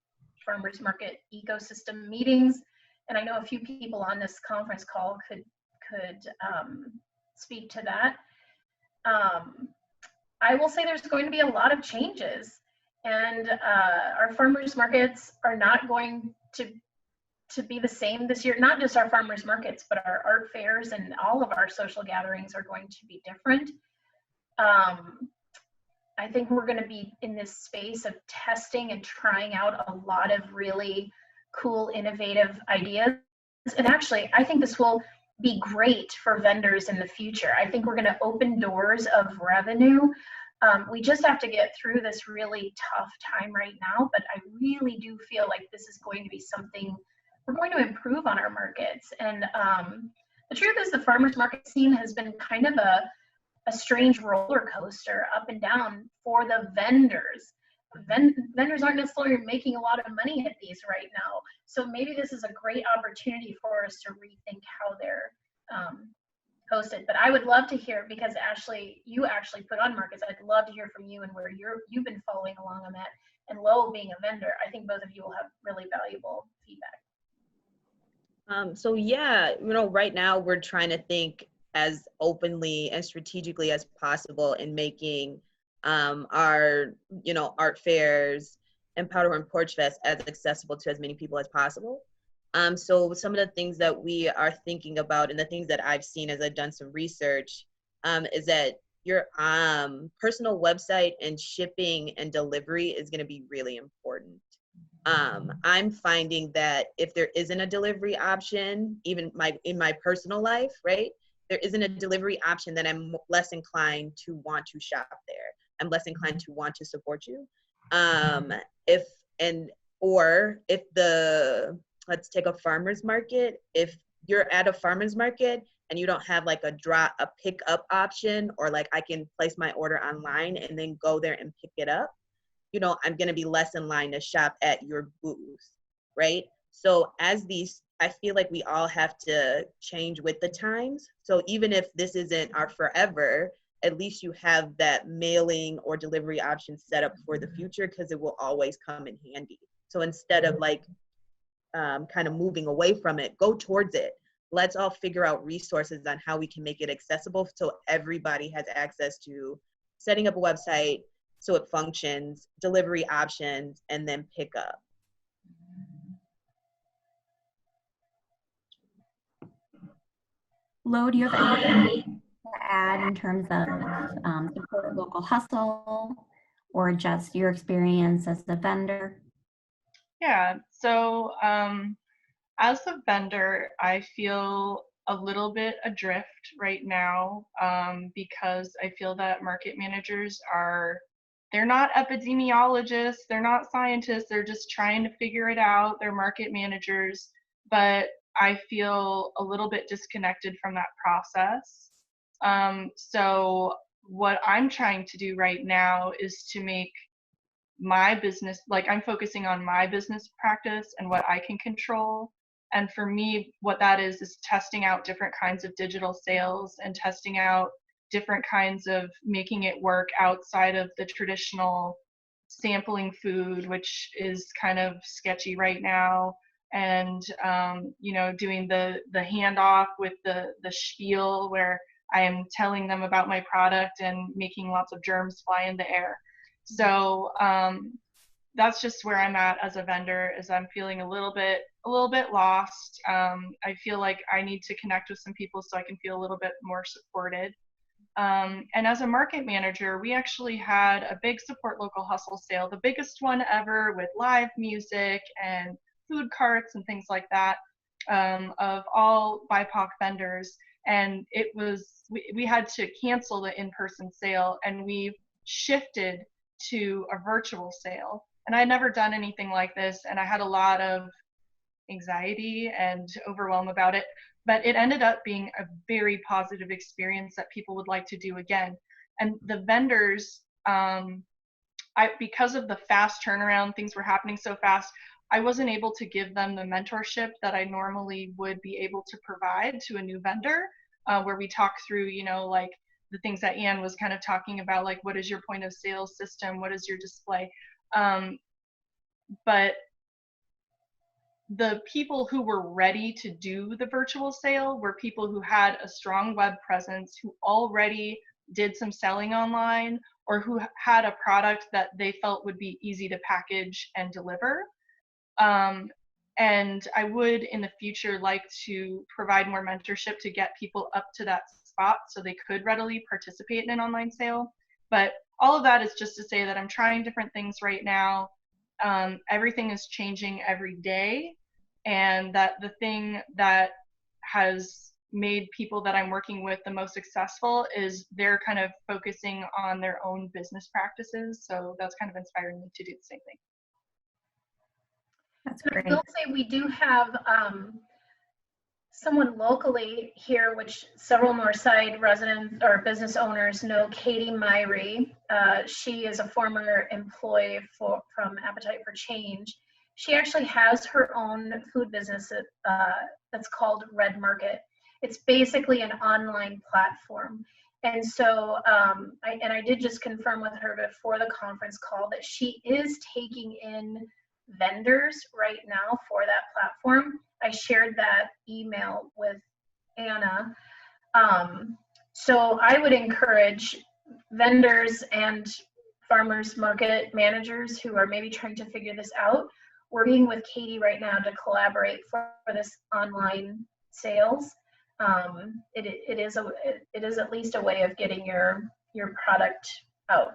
farmers market ecosystem meetings. And I know a few people on this conference call could speak to that. I will say there's going to be a lot of changes, and our farmers markets are not going to be the same this year. Not just our farmers markets, but our art fairs and all of our social gatherings are going to be different. I think we're going to be in this space of testing and trying out a lot of really cool, innovative ideas. And actually, I think this will be great for vendors in the future. I think we're going to open doors of revenue. We just have to get through this really tough time right now, but I really do feel like this is going to be something we're going to improve on our markets. And the truth is the farmers market scene has been kind of a strange roller coaster up and down for the vendors. Vendors aren't necessarily making a lot of money at these right now. So maybe this is a great opportunity for us to rethink how they're hosted. But I would love to hear, because Ashley, you actually put on markets. I'd love to hear from you and where you've been following along on that. And Lowell being a vendor, I think both of you will have really valuable feedback. So yeah, right now we're trying to think as openly and strategically as possible in making our, art fairs and Powderhorn Porch Fest as accessible to as many people as possible. So some of the things that we are thinking about and the things that I've seen as I've done some research is that your personal website and shipping and delivery is going to be really important. I'm finding that if there isn't a delivery option, even in my personal life, right, there isn't a delivery option, then I'm less inclined to want to shop there. I'm less inclined to want to support you. Let's take a farmer's market. If you're at a farmer's market and you don't have like a pickup option, or like I can place my order online and then go there and pick it up, I'm going to be less in line to shop at your booth, right? So I feel like we all have to change with the times. So even if this isn't our forever, at least you have that mailing or delivery option set up for the future, because it will always come in handy. So instead of like kind of moving away from it, go towards it. Let's all figure out resources on how we can make it accessible so everybody has access to setting up a website so it functions, delivery options, and then pick up. Lo, do you have anything to add in terms of support local hustle, or just your experience as a vendor? Yeah, so as a vendor, I feel a little bit adrift right now because I feel that market managers they're not epidemiologists, they're not scientists, they're just trying to figure it out. They're market managers, but I feel a little bit disconnected from that process. So what I'm trying to do right now is to make my business, like I'm focusing on my business practice and what I can control. And for me, what that is testing out different kinds of digital sales and testing out different kinds of making it work outside of the traditional sampling food, which is kind of sketchy right now. And, doing the handoff with the spiel where I am telling them about my product and making lots of germs fly in the air. So that's just where I'm at as a vendor, is I'm feeling a little bit lost. I feel like I need to connect with some people so I can feel a little bit more supported. And as a market manager, we actually had a big Support Local Hustle sale, the biggest one ever, with live music and food carts and things like that, of all BIPOC vendors. And we had to cancel the in-person sale, and we shifted to a virtual sale. And I had never done anything like this, and I had a lot of anxiety and overwhelm about it, but it ended up being a very positive experience that people would like to do again. And the vendors, because of the fast turnaround, things were happening so fast, I wasn't able to give them the mentorship that I normally would be able to provide to a new vendor, where we talk through, like the things that Anne was kind of talking about, like what is your point of sale system, what is your display, but the people who were ready to do the virtual sale were people who had a strong web presence, who already did some selling online, or who had a product that they felt would be easy to package and deliver. And I would in the future like to provide more mentorship to get people up to that spot so they could readily participate in an online sale. But all of that is just to say that I'm trying different things right now. Everything is changing every day, and that the thing that has made people that I'm working with the most successful is they're kind of focusing on their own business practices. So that's kind of inspiring me to do the same thing. That's great. I will say we do have someone locally here, which several Northside residents or business owners know, Katie Myrie. She is a former employee from Appetite for Change. She actually has her own food business that's called Red Market. It's basically an online platform. And so, I did just confirm with her before the conference call that she is taking in vendors right now for that platform. I shared that email with Anna. So I would encourage vendors and farmers market managers who are maybe trying to figure this out, working with Katie right now to collaborate for this online sales. It is at least a way of getting your product out.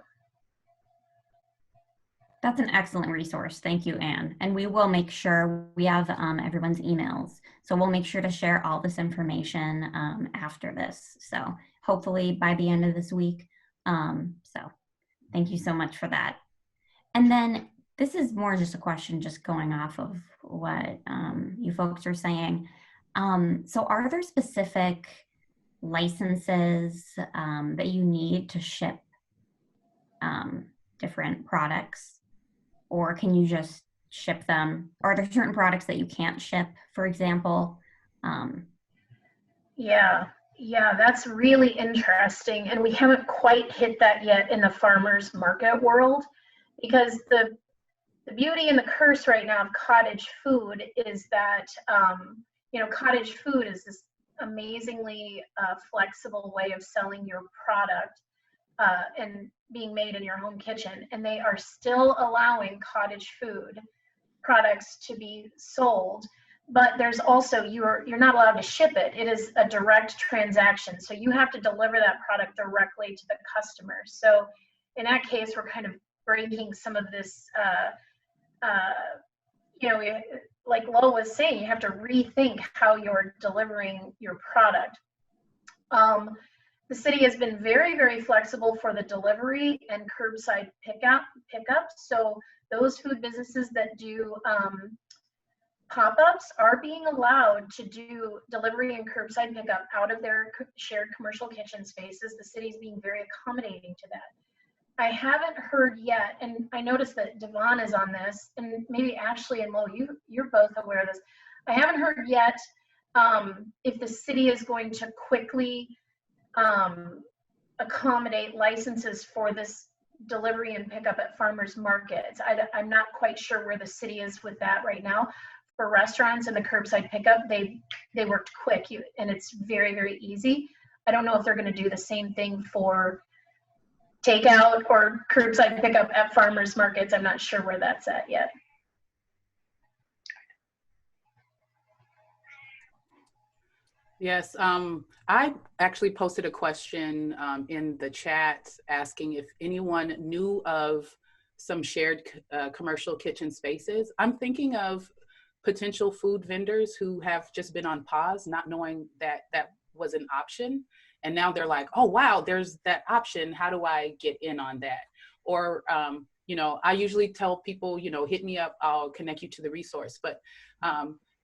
That's an excellent resource. Thank you, Anne. And we will make sure we have everyone's emails. So we'll make sure to share all this information after this. So hopefully by the end of this week. So thank you so much for that. And then this is more just a question just going off of what you folks are saying. So are there specific licenses that you need to ship different products? Or can you just ship them? Are there certain products that you can't ship, for example? Yeah, that's really interesting. And we haven't quite hit that yet in the farmers market world, because the beauty and the curse right now of cottage food is that, cottage food is this amazingly flexible way of selling your product and being made in your home kitchen. And they are still allowing cottage food products to be sold, but there's also, you're not allowed to ship it. It is a direct transaction. So you have to deliver that product directly to the customer. So in that case, we're kind of breaking some of this, like Lo was saying, you have to rethink how you're delivering your product. The city has been very, very flexible for the delivery and curbside pickup. So those food businesses that do pop-ups are being allowed to do delivery and curbside pickup out of their shared commercial kitchen spaces. The city's being very accommodating to that. I haven't heard yet, and I noticed that Devon is on this, and maybe Ashley and Lo, you're both aware of this. I haven't heard yet if the city is going to quickly accommodate licenses for this delivery and pickup at farmers markets. I'm not quite sure where the city is with that right now. For restaurants and the curbside pickup, they worked quick, and it's very, very easy. I don't know if they're going to do the same thing for takeout or curbside pickup at farmers markets. I'm not sure where that's at yet. Yes, I actually posted a question in the chat asking if anyone knew of some shared commercial kitchen spaces. I'm thinking of potential food vendors who have just been on pause, not knowing that that was an option. And now they're like, oh, wow, there's that option. How do I get in on that? Or, I usually tell people, hit me up, I'll connect you to the resource. But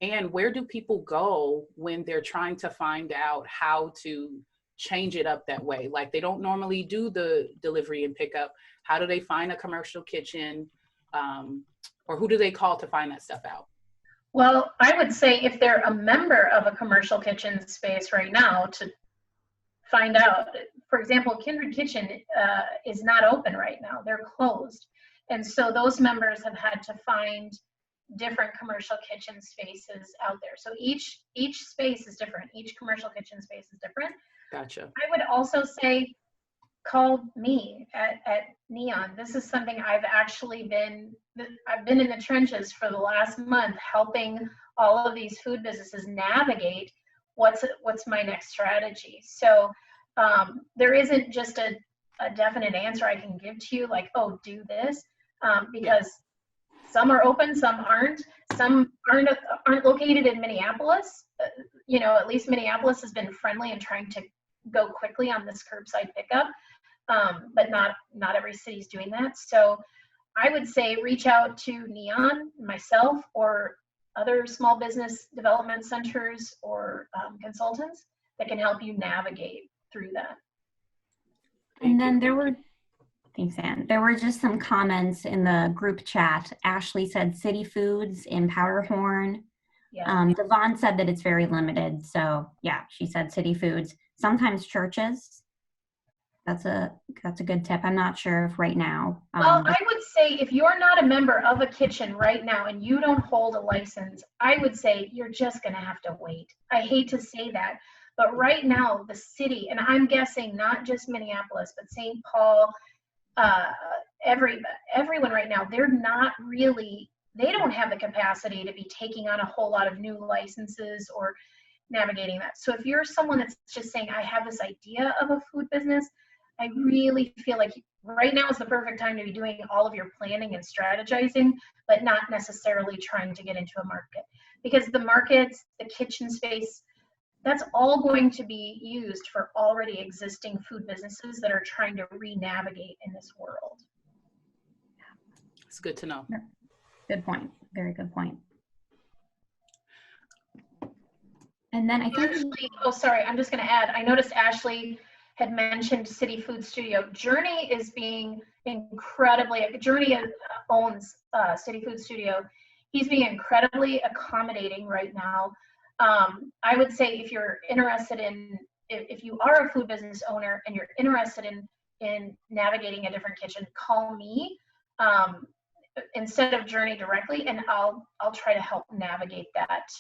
and where do people go when they're trying to find out how to change it up that way? Like they don't normally do the delivery and pickup. How do they find a commercial kitchen? Or who do they call to find that stuff out? Well, I would say if they're a member of a commercial kitchen space right now, to find out, for example, Kindred Kitchen is not open right now. They're closed. And so those members have had to find different commercial kitchen spaces out there. So each space is different. Each commercial kitchen space is different. Gotcha. I would also say call me at Neon. This is something I've been in the trenches for the last month, helping all of these food businesses navigate what's my next strategy. So there isn't just a definite answer I can give to you, like, oh, do this, because some are open, some aren't. Some aren't located in Minneapolis. At least Minneapolis has been friendly and trying to go quickly on this curbside pickup, but not every city's doing that. So I would say reach out to Neon, myself, or other small business development centers or consultants that can help you navigate through that. And then thanks, Anne. There were just some comments in the group chat. Ashley said City Foods in Powderhorn. Yeah. Devon said that it's very limited. So yeah, she said City Foods. Sometimes churches. That's a good tip. I'm not sure if right now. Well, I would say if you're not a member of a kitchen right now and you don't hold a license, I would say you're just going to have to wait. I hate to say that, but right now the city, and I'm guessing not just Minneapolis, but St. Paul, everyone right now, they're not really, they don't have the capacity to be taking on a whole lot of new licenses or navigating that. So if you're someone that's just saying, I have this idea of a food business, I really feel like right now is the perfect time to be doing all of your planning and strategizing, but not necessarily trying to get into a market. Because the markets, the kitchen space, that's all going to be used for already existing food businesses that are trying to re-navigate in this world. It's good to know. Good point. Very good point. And then I think Ashley, oh, sorry, I'm just going to add, I noticed Ashley had mentioned City Food Studio. Journey is being incredibly, Journey owns City Food Studio. He's being incredibly accommodating right now. I would say if you're interested in, if you are a food business owner and you're interested in navigating a different kitchen, call me instead of Journey directly, and I'll try to help navigate that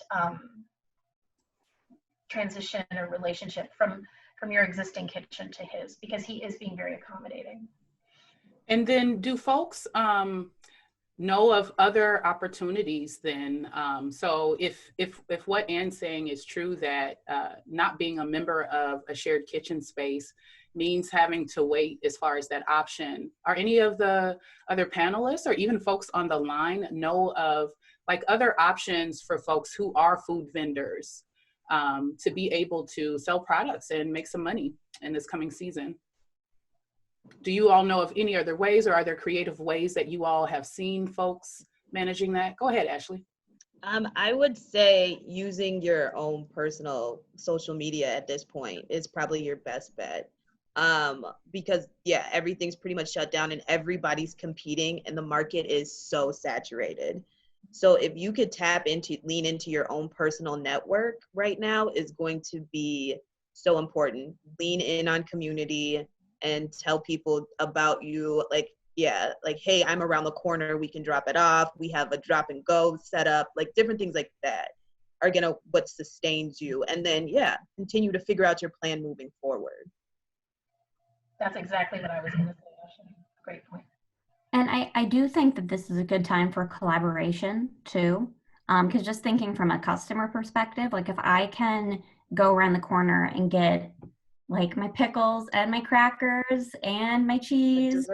transition or relationship from your existing kitchen to his, because he is being very accommodating. And then do folks know of other opportunities then? So if what Anne's saying is true, that not being a member of a shared kitchen space means having to wait as far as that option, are any of the other panelists or even folks on the line know of like other options for folks who are food vendors to be able to sell products and make some money in this coming season? Do you all know of any other ways, or are there creative ways that you all have seen folks managing that? Go ahead, Ashley. I would say using your own personal social media at this point is probably your best bet. Because yeah, everything's pretty much shut down and everybody's competing and the market is so saturated. So if you could lean into your own personal network right now is going to be so important. Lean in on community and tell people about you. Like, yeah, like, hey, I'm around the corner. We can drop it off. We have a drop and go set up. Like different things like that are what sustains you. And then, yeah, continue to figure out your plan moving forward. That's exactly what I was going to say, Ashley. Great point. And I do think that this is a good time for collaboration too. Because just thinking from a customer perspective, like if I can go around the corner and get like my pickles and my crackers and my cheese,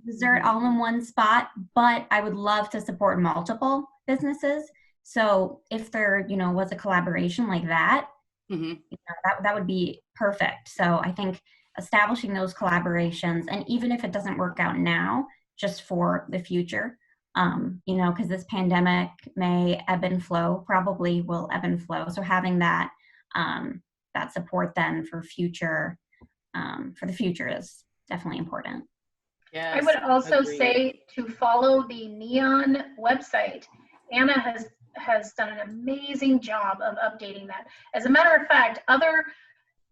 dessert all in one spot, but I would love to support multiple businesses. So if there, was a collaboration like that, that would be perfect. So I think establishing those collaborations, and even if it doesn't work out now, just for the future, because this pandemic may ebb and flow, probably will ebb and flow. So having that that support then for the future is definitely important. Yes, I would also say to follow the Neon website. Anna has done an amazing job of updating that. As a matter of fact, other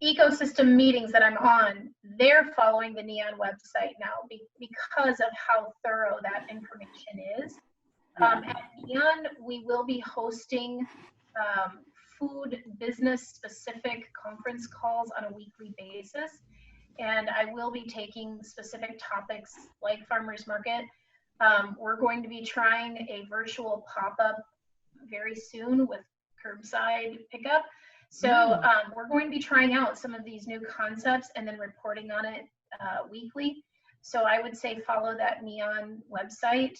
ecosystem meetings that I'm on, they're following the Neon website now because of how thorough that information is. At Neon, we will be hosting food business specific conference calls on a weekly basis. And I will be taking specific topics like farmers market. We're going to be trying a virtual pop-up very soon with curbside pickup. So we're going to be trying out some of these new concepts and then reporting on it weekly. So I would say follow that Neon website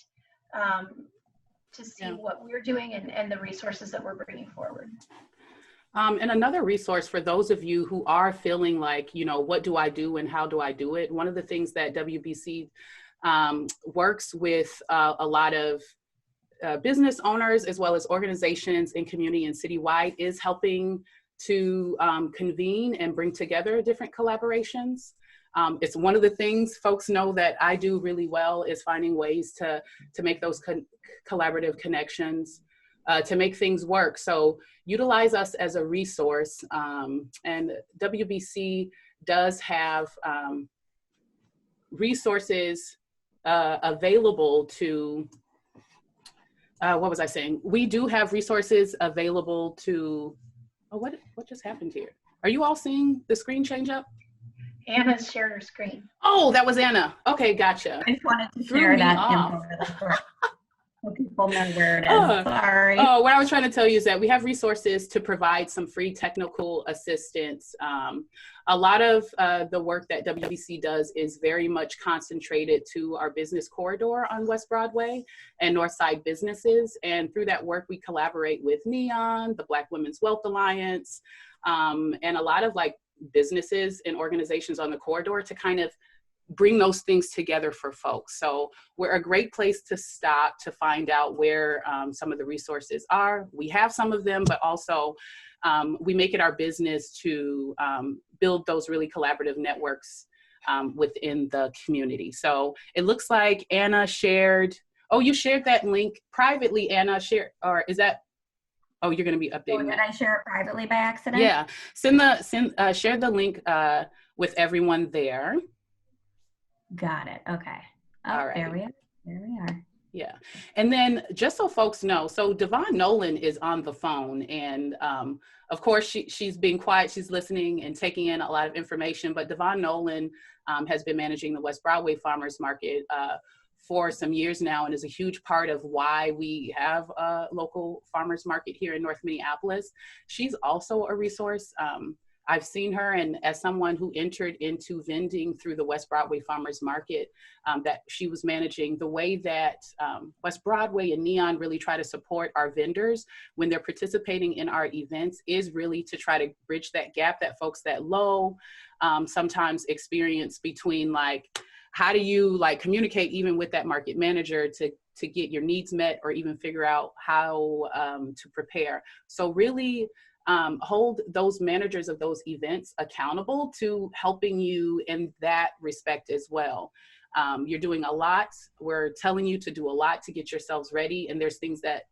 to see what we're doing and the resources that we're bringing forward. And another resource for those of you who are feeling like, what do I do and how do I do it? One of the things that WBC works with a lot of business owners as well as organizations in community and citywide is helping to convene and bring together different collaborations. It's one of the things folks know that I do really well is finding ways to make those collaborative connections, to make things work. So utilize us as a resource. And WBC does have resources available to, what was I saying? We do have resources available to, what just happened here? Are you all seeing the screen change up? Anna's shared her screen. Oh, that was Anna. Okay, gotcha. I just wanted to Threw share me that off. info really quick so people know where it is. Sorry. Oh, what I was trying to tell you is that we have resources to provide some free technical assistance. A lot of the work that WBC does is very much concentrated to our business corridor on West Broadway and Northside businesses. And through that work, we collaborate with Neon, the Black Women's Wealth Alliance, and a lot of like businesses and organizations on the corridor to kind of bring those things together for folks. So we're a great place to stop to find out where some of the resources are. We have some of them, but also we make it our business to build those really collaborative networks within the community. So it looks like Anna shared, oh, you shared that link privately, Anna, share, or is that, oh, you're gonna be updating Did that. I share it privately by accident? Yeah, share the link with everyone there. Got it. Okay. Oh, All right. There we are. There we are. Yeah. And then just so folks know, so Devon Nolan is on the phone, and of course she's being quiet. She's listening and taking in a lot of information, but Devon Nolan has been managing the West Broadway Farmers Market for some years now, and is a huge part of why we have a local farmers market here in North Minneapolis. She's also a resource. I've seen her, and as someone who entered into vending through the West Broadway Farmers Market that she was managing, the way that West Broadway and Neon really try to support our vendors when they're participating in our events is really to try to bridge that gap that folks that low sometimes experience between like, how do you like communicate even with that market manager to get your needs met, or even figure out how to prepare. So really, hold those managers of those events accountable to helping you in that respect as well. You're doing a lot. We're telling you to do a lot to get yourselves ready, and there's things that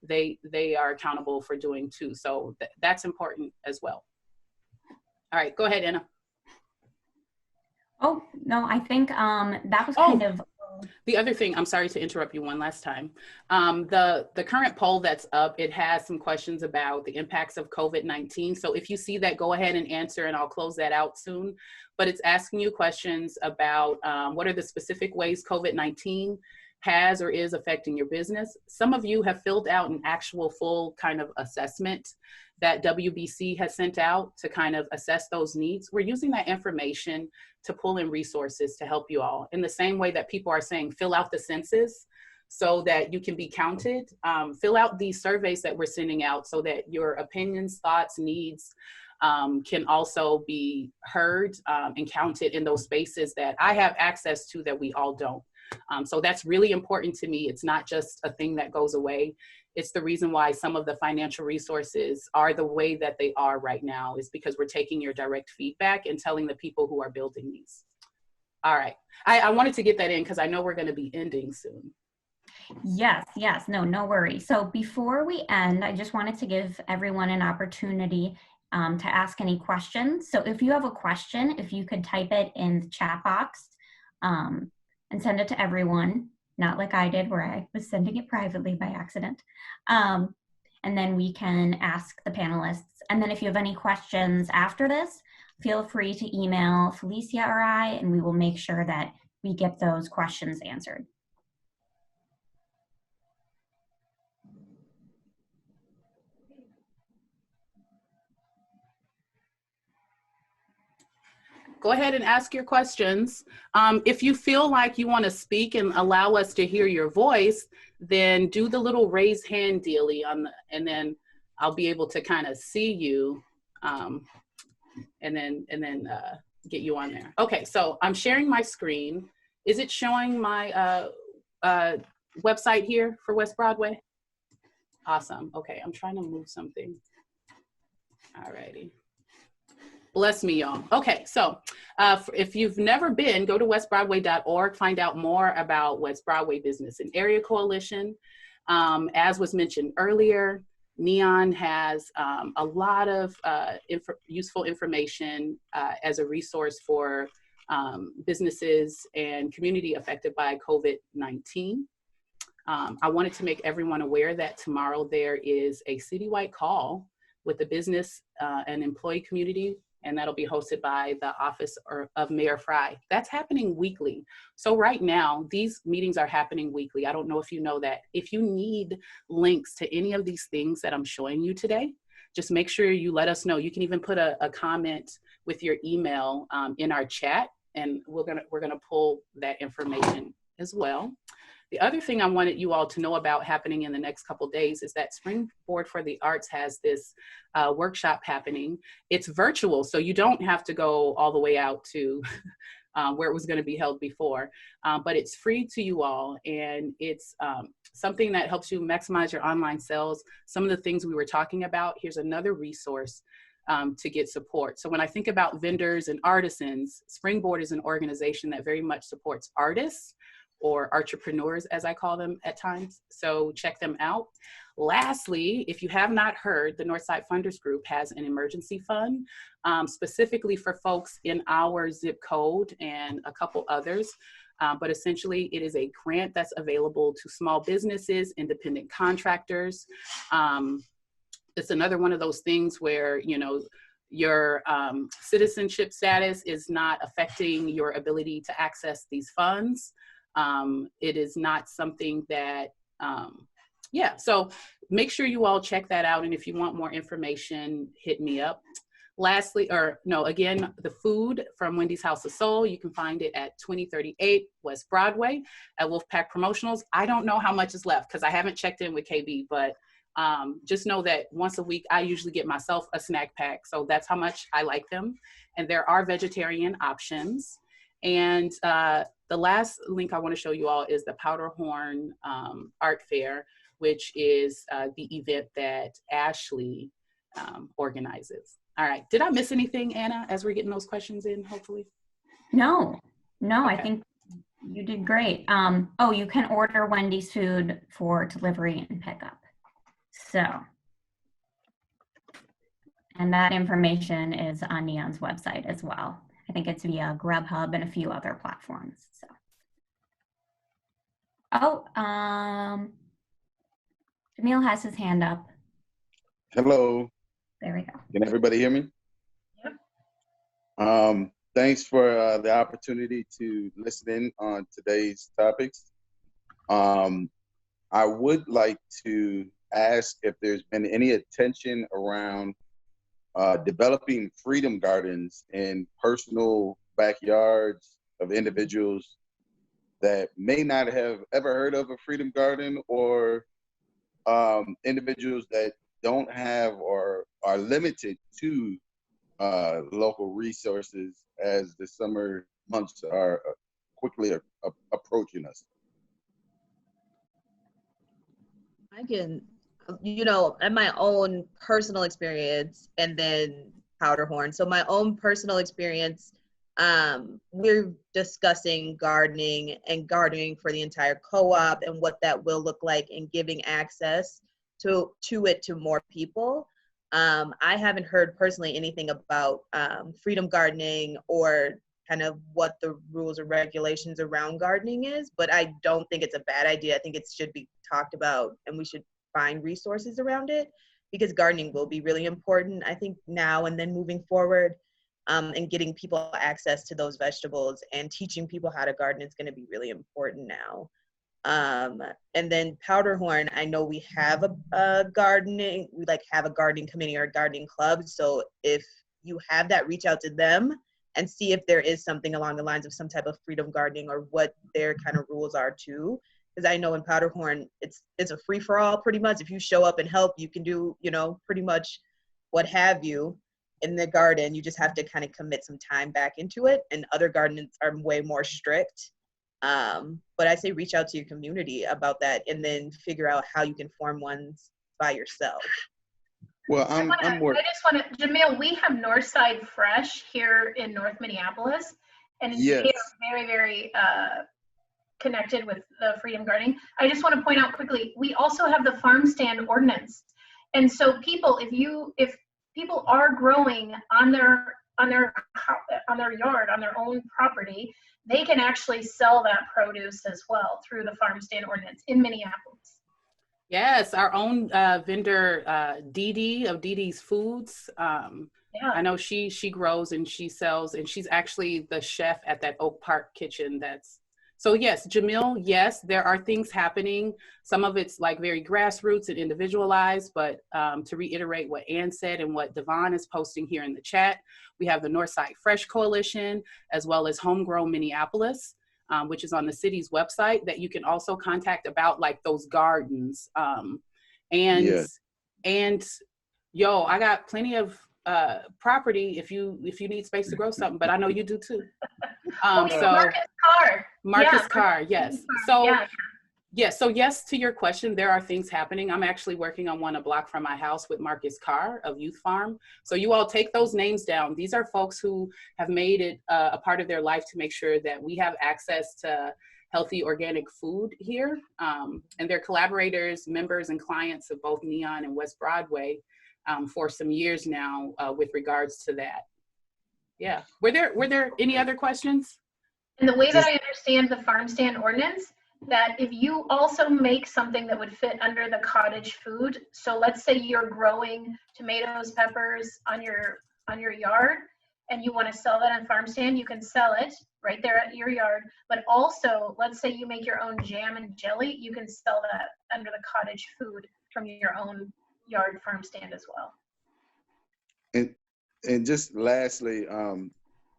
they are accountable for doing too. So that's important as well. All right, go ahead, Anna. Oh, no, I think that was kind of... The other thing, I'm sorry to interrupt you one last time. The current poll that's up, it has some questions about the impacts of COVID-19. So if you see that, go ahead and answer, and I'll close that out soon. But it's asking you questions about what are the specific ways COVID-19 has or is affecting your business. Some of you have filled out an actual full kind of assessment that WBC has sent out to kind of assess those needs. We're using that information to pull in resources to help you all. In the same way that people are saying, fill out the census so that you can be counted. Fill out these surveys that we're sending out so that your opinions, thoughts, needs can also be heard and counted in those spaces that I have access to that we all don't. So that's really important to me. It's not just a thing that goes away. It's the reason why some of the financial resources are the way that they are right now, is because we're taking your direct feedback and telling the people who are building these. All right. I wanted to get that in because I know we're going to be ending soon. Yes, no worries. So before we end, I just wanted to give everyone an opportunity to ask any questions. So if you have a question, if you could type it in the chat box and send it to everyone, not like I did where I was sending it privately by accident. And then we can ask the panelists. And then if you have any questions after this, feel free to email Felicia or I, and we will make sure that we get those questions answered. Go ahead and ask your questions. If you feel like you want to speak and allow us to hear your voice, then do the little raise hand dealie on and then I'll be able to kind of see you and then get you on there. Okay, so I'm sharing my screen. Is it showing my website here for West Broadway? Awesome. Okay, I'm trying to move something. All righty. Bless me, y'all. Okay, so if you've never been, go to westbroadway.org, find out more about West Broadway Business and Area Coalition. As was mentioned earlier, Neon has a lot of useful information as a resource for businesses and community affected by COVID-19. I wanted to make everyone aware that tomorrow there is a citywide call with the business and employee community and that'll be hosted by the Office of Mayor Fry. That's happening weekly. So right now, these meetings are happening weekly. I don't know if you know that. If you need links to any of these things that I'm showing you today, just make sure you let us know. You can even put a comment with your email in our chat, and we're gonna pull that information as well. The other thing I wanted you all to know about happening in the next couple of days is that Springboard for the Arts has this workshop happening. It's virtual, so you don't have to go all the way out to where it was going to be held before, but it's free to you all, and it's something that helps you maximize your online sales. Some of the things we were talking about, here's another resource to get support. So when I think about vendors and artisans, Springboard is an organization that very much supports artists, or entrepreneurs, as I call them at times. So check them out. Lastly, if you have not heard, the Northside Funders Group has an emergency fund specifically for folks in our zip code and a couple others. But essentially, it is a grant that's available to small businesses, independent contractors. It's another one of those things where, you know, your citizenship status is not affecting your ability to access these funds. It is not something that, yeah, so make sure you all check that out. And if you want more information, hit me up. Lastly, or no, again, the food from Wendy's House of Soul, you can find it at 2038 West Broadway at Wolfpack Promotionals. I don't know how much is left because I haven't checked in with KB, but just know that once a week, I usually get myself a snack pack. So that's how much I like them. And there are vegetarian options. And the last link I want to show you all is the Powderhorn Art Fair, which is the event that Ashley organizes. All right, did I miss anything, Anna, as we're getting those questions in, hopefully? No, okay. I think You did great. Oh, you can order Wendy's food for delivery and pickup. So, and that information is on Neon's website as well. I think it's via Grubhub and a few other platforms. So. Oh, Jamil has his hand up. Hello. There we go. Can everybody hear me? Yep. Thanks for the opportunity to listen in on today's topics. I would like to ask if there's been any attention around developing freedom gardens in personal backyards of individuals that may not have ever heard of a freedom garden, or individuals that don't have or are limited to local resources as the summer months are quickly approaching us. I can, you know, and my own personal experience, and then Powderhorn. So my own personal experience, we're discussing gardening and gardening for the entire co-op and what that will look like, and giving access to it to more people. I haven't heard personally anything about freedom gardening or kind of what the rules or regulations around gardening is, but I don't think it's a bad idea. I think it should be talked about, and we should find resources around it, because gardening will be really important, I think, now and then moving forward, and getting people access to those vegetables and teaching people how to garden is going to be really important now. And then Powderhorn, I know we have a gardening, we like have a gardening committee or a gardening club. So if you have that, reach out to them and see if there is something along the lines of some type of freedom gardening, or what their kind of rules are too. Because I know in Powderhorn, it's a free for all pretty much. If you show up and help, you can do, you know, pretty much what have you in the garden. You just have to kind of commit some time back into it. And other gardens are way more strict. But I say reach out to your community about that, and then figure out how you can form ones by yourself. Well, I just want to, Jamil, we have Northside Fresh here in North Minneapolis, and yes, they are very, very connected with the freedom gardening. I just want to point out quickly, we also have the farm stand ordinance. And so people, if people are growing on their yard, on their own property, they can actually sell that produce as well through the farm stand ordinance in Minneapolis. Yes, our own vendor, Dee Dee of Dee Dee's Foods. Yeah. I know she grows and she sells, and she's actually the chef at that Oak Park kitchen. So yes, Jamil, yes, there are things happening. Some of it's like very grassroots and individualized, but to reiterate what Ann said and what Devon is posting here in the chat, we have the Northside Fresh Coalition, as well as Homegrown Minneapolis, which is on the city's website, that you can also contact about like those gardens. And yo, I got plenty of property if you need space to grow something, but I know you do too. So Marcus Carr, yes. So yes, so yes, to your question, there are things happening. I'm actually working on one a block from my house with Marcus Carr of Youth Farm. So you all take those names down. These are folks who have made it a part of their life to make sure that we have access to healthy organic food here. And they're collaborators, members, and clients of both Neon and West Broadway for some years now with regards to that. Yeah, were there any other questions? And the way that I understand the farm stand ordinance, that if you also make something that would fit under the cottage food, so let's say you're growing tomatoes, peppers on your yard, and you want to sell that on farm stand, you can sell it right there at your yard. But also, let's say you make your own jam and jelly, you can sell that under the cottage food from your own yard farm stand as well. And just lastly,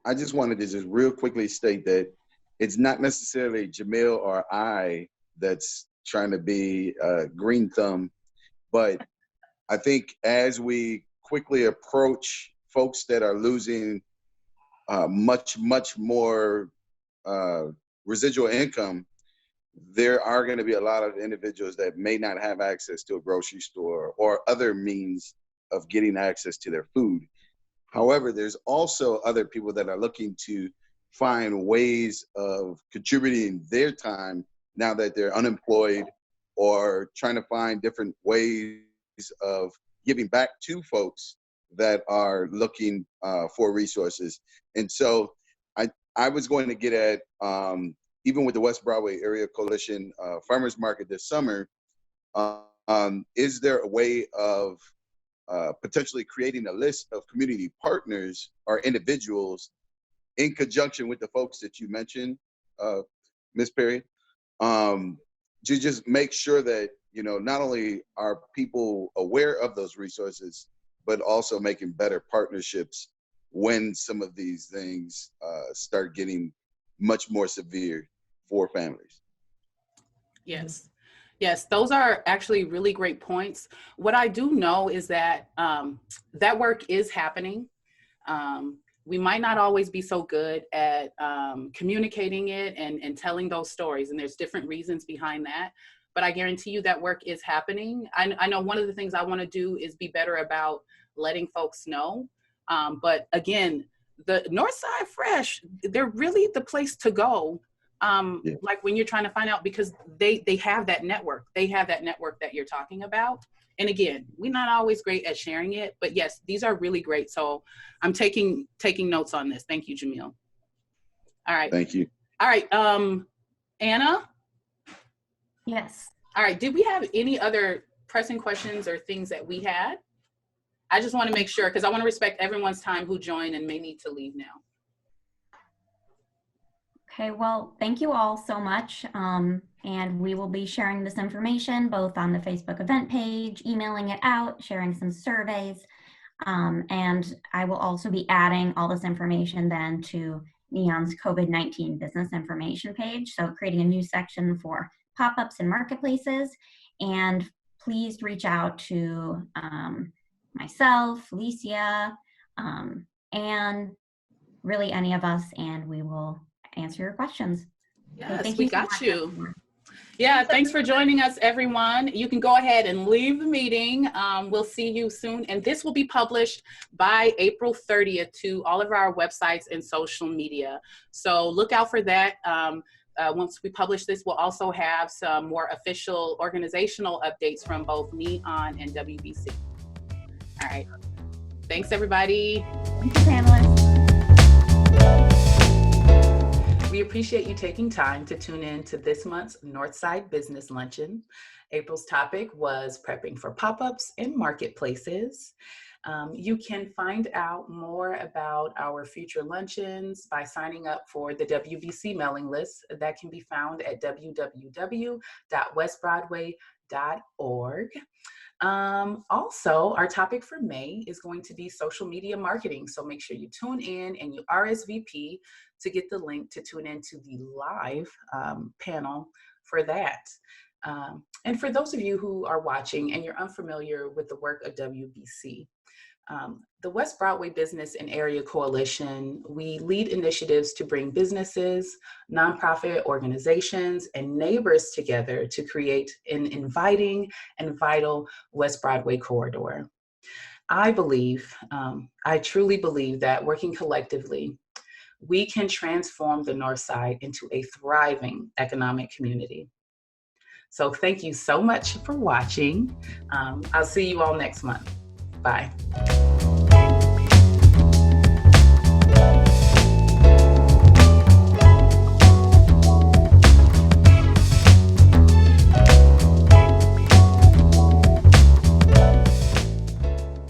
I just wanted to just real quickly state that it's not necessarily Jamil or I that's trying to be a green thumb, but I think as we quickly approach folks that are losing much more residual income, there are going to be a lot of individuals that may not have access to a grocery store or other means of getting access to their food. However, there's also other people that are looking to find ways of contributing their time now that they're unemployed, or trying to find different ways of giving back to folks that are looking for resources. And so I was going to get at, even with the West Broadway Area Coalition Farmers Market this summer, is there a way of potentially creating a list of community partners or individuals in conjunction with the folks that you mentioned, Ms. Perry, to just make sure that, not only are people aware of those resources, but also making better partnerships when some of these things start getting much more severe for families. Yes. Yes, those are actually really great points. What I do know is that that work is happening. We might not always be so good at communicating it and telling those stories, and there's different reasons behind that. But I guarantee you that work is happening. I know one of the things I want to do is be better about letting folks know. But again, the Northside Fresh, they're really the place to go. Like when you're trying to find out, because they have that network. They have that network that you're talking about. And again, we're not always great at sharing it, but yes, these are really great. So I'm taking notes on this. Thank you, Jamil. All right. Thank you. All right. Anna? Yes. All right. Did we have any other pressing questions or things that we had? I just want to make sure, because I want to respect everyone's time who joined and may need to leave now. Okay, well, thank you all so much. And we will be sharing this information both on the Facebook event page, emailing it out, sharing some surveys. And I will also be adding all this information then to Neon's COVID-19 business information page. So creating a new section for pop-ups and marketplaces. And please reach out to myself, Felicia, and really any of us, and we will answer your questions. Yes, so we got you. Yeah, thanks for joining us, everyone. You can go ahead and leave the meeting. We'll see you soon. And this will be published by April 30th to all of our websites and social media. So look out for that. Once we publish this, we'll also have some more official organizational updates from both Neon and WBC. All right. Thanks, everybody. Thank you, panelists. We appreciate you taking time to tune in to this month's Northside Business Luncheon. April's topic was prepping for pop-ups and marketplaces. You can find out more about our future luncheons by signing up for the WBC mailing list that can be found at www.westbroadway.org. Also, our topic for May is going to be social media marketing. So make sure you tune in and you RSVP to get the link to tune into the live panel for that. And for those of you who are watching and you're unfamiliar with the work of WBC, the West Broadway Business and Area Coalition, we lead initiatives to bring businesses, nonprofit organizations, and neighbors together to create an inviting and vital West Broadway corridor. I truly believe that working collectively, we can transform the North Side into a thriving economic community. So thank you so much for watching. I'll see you all next month. Bye.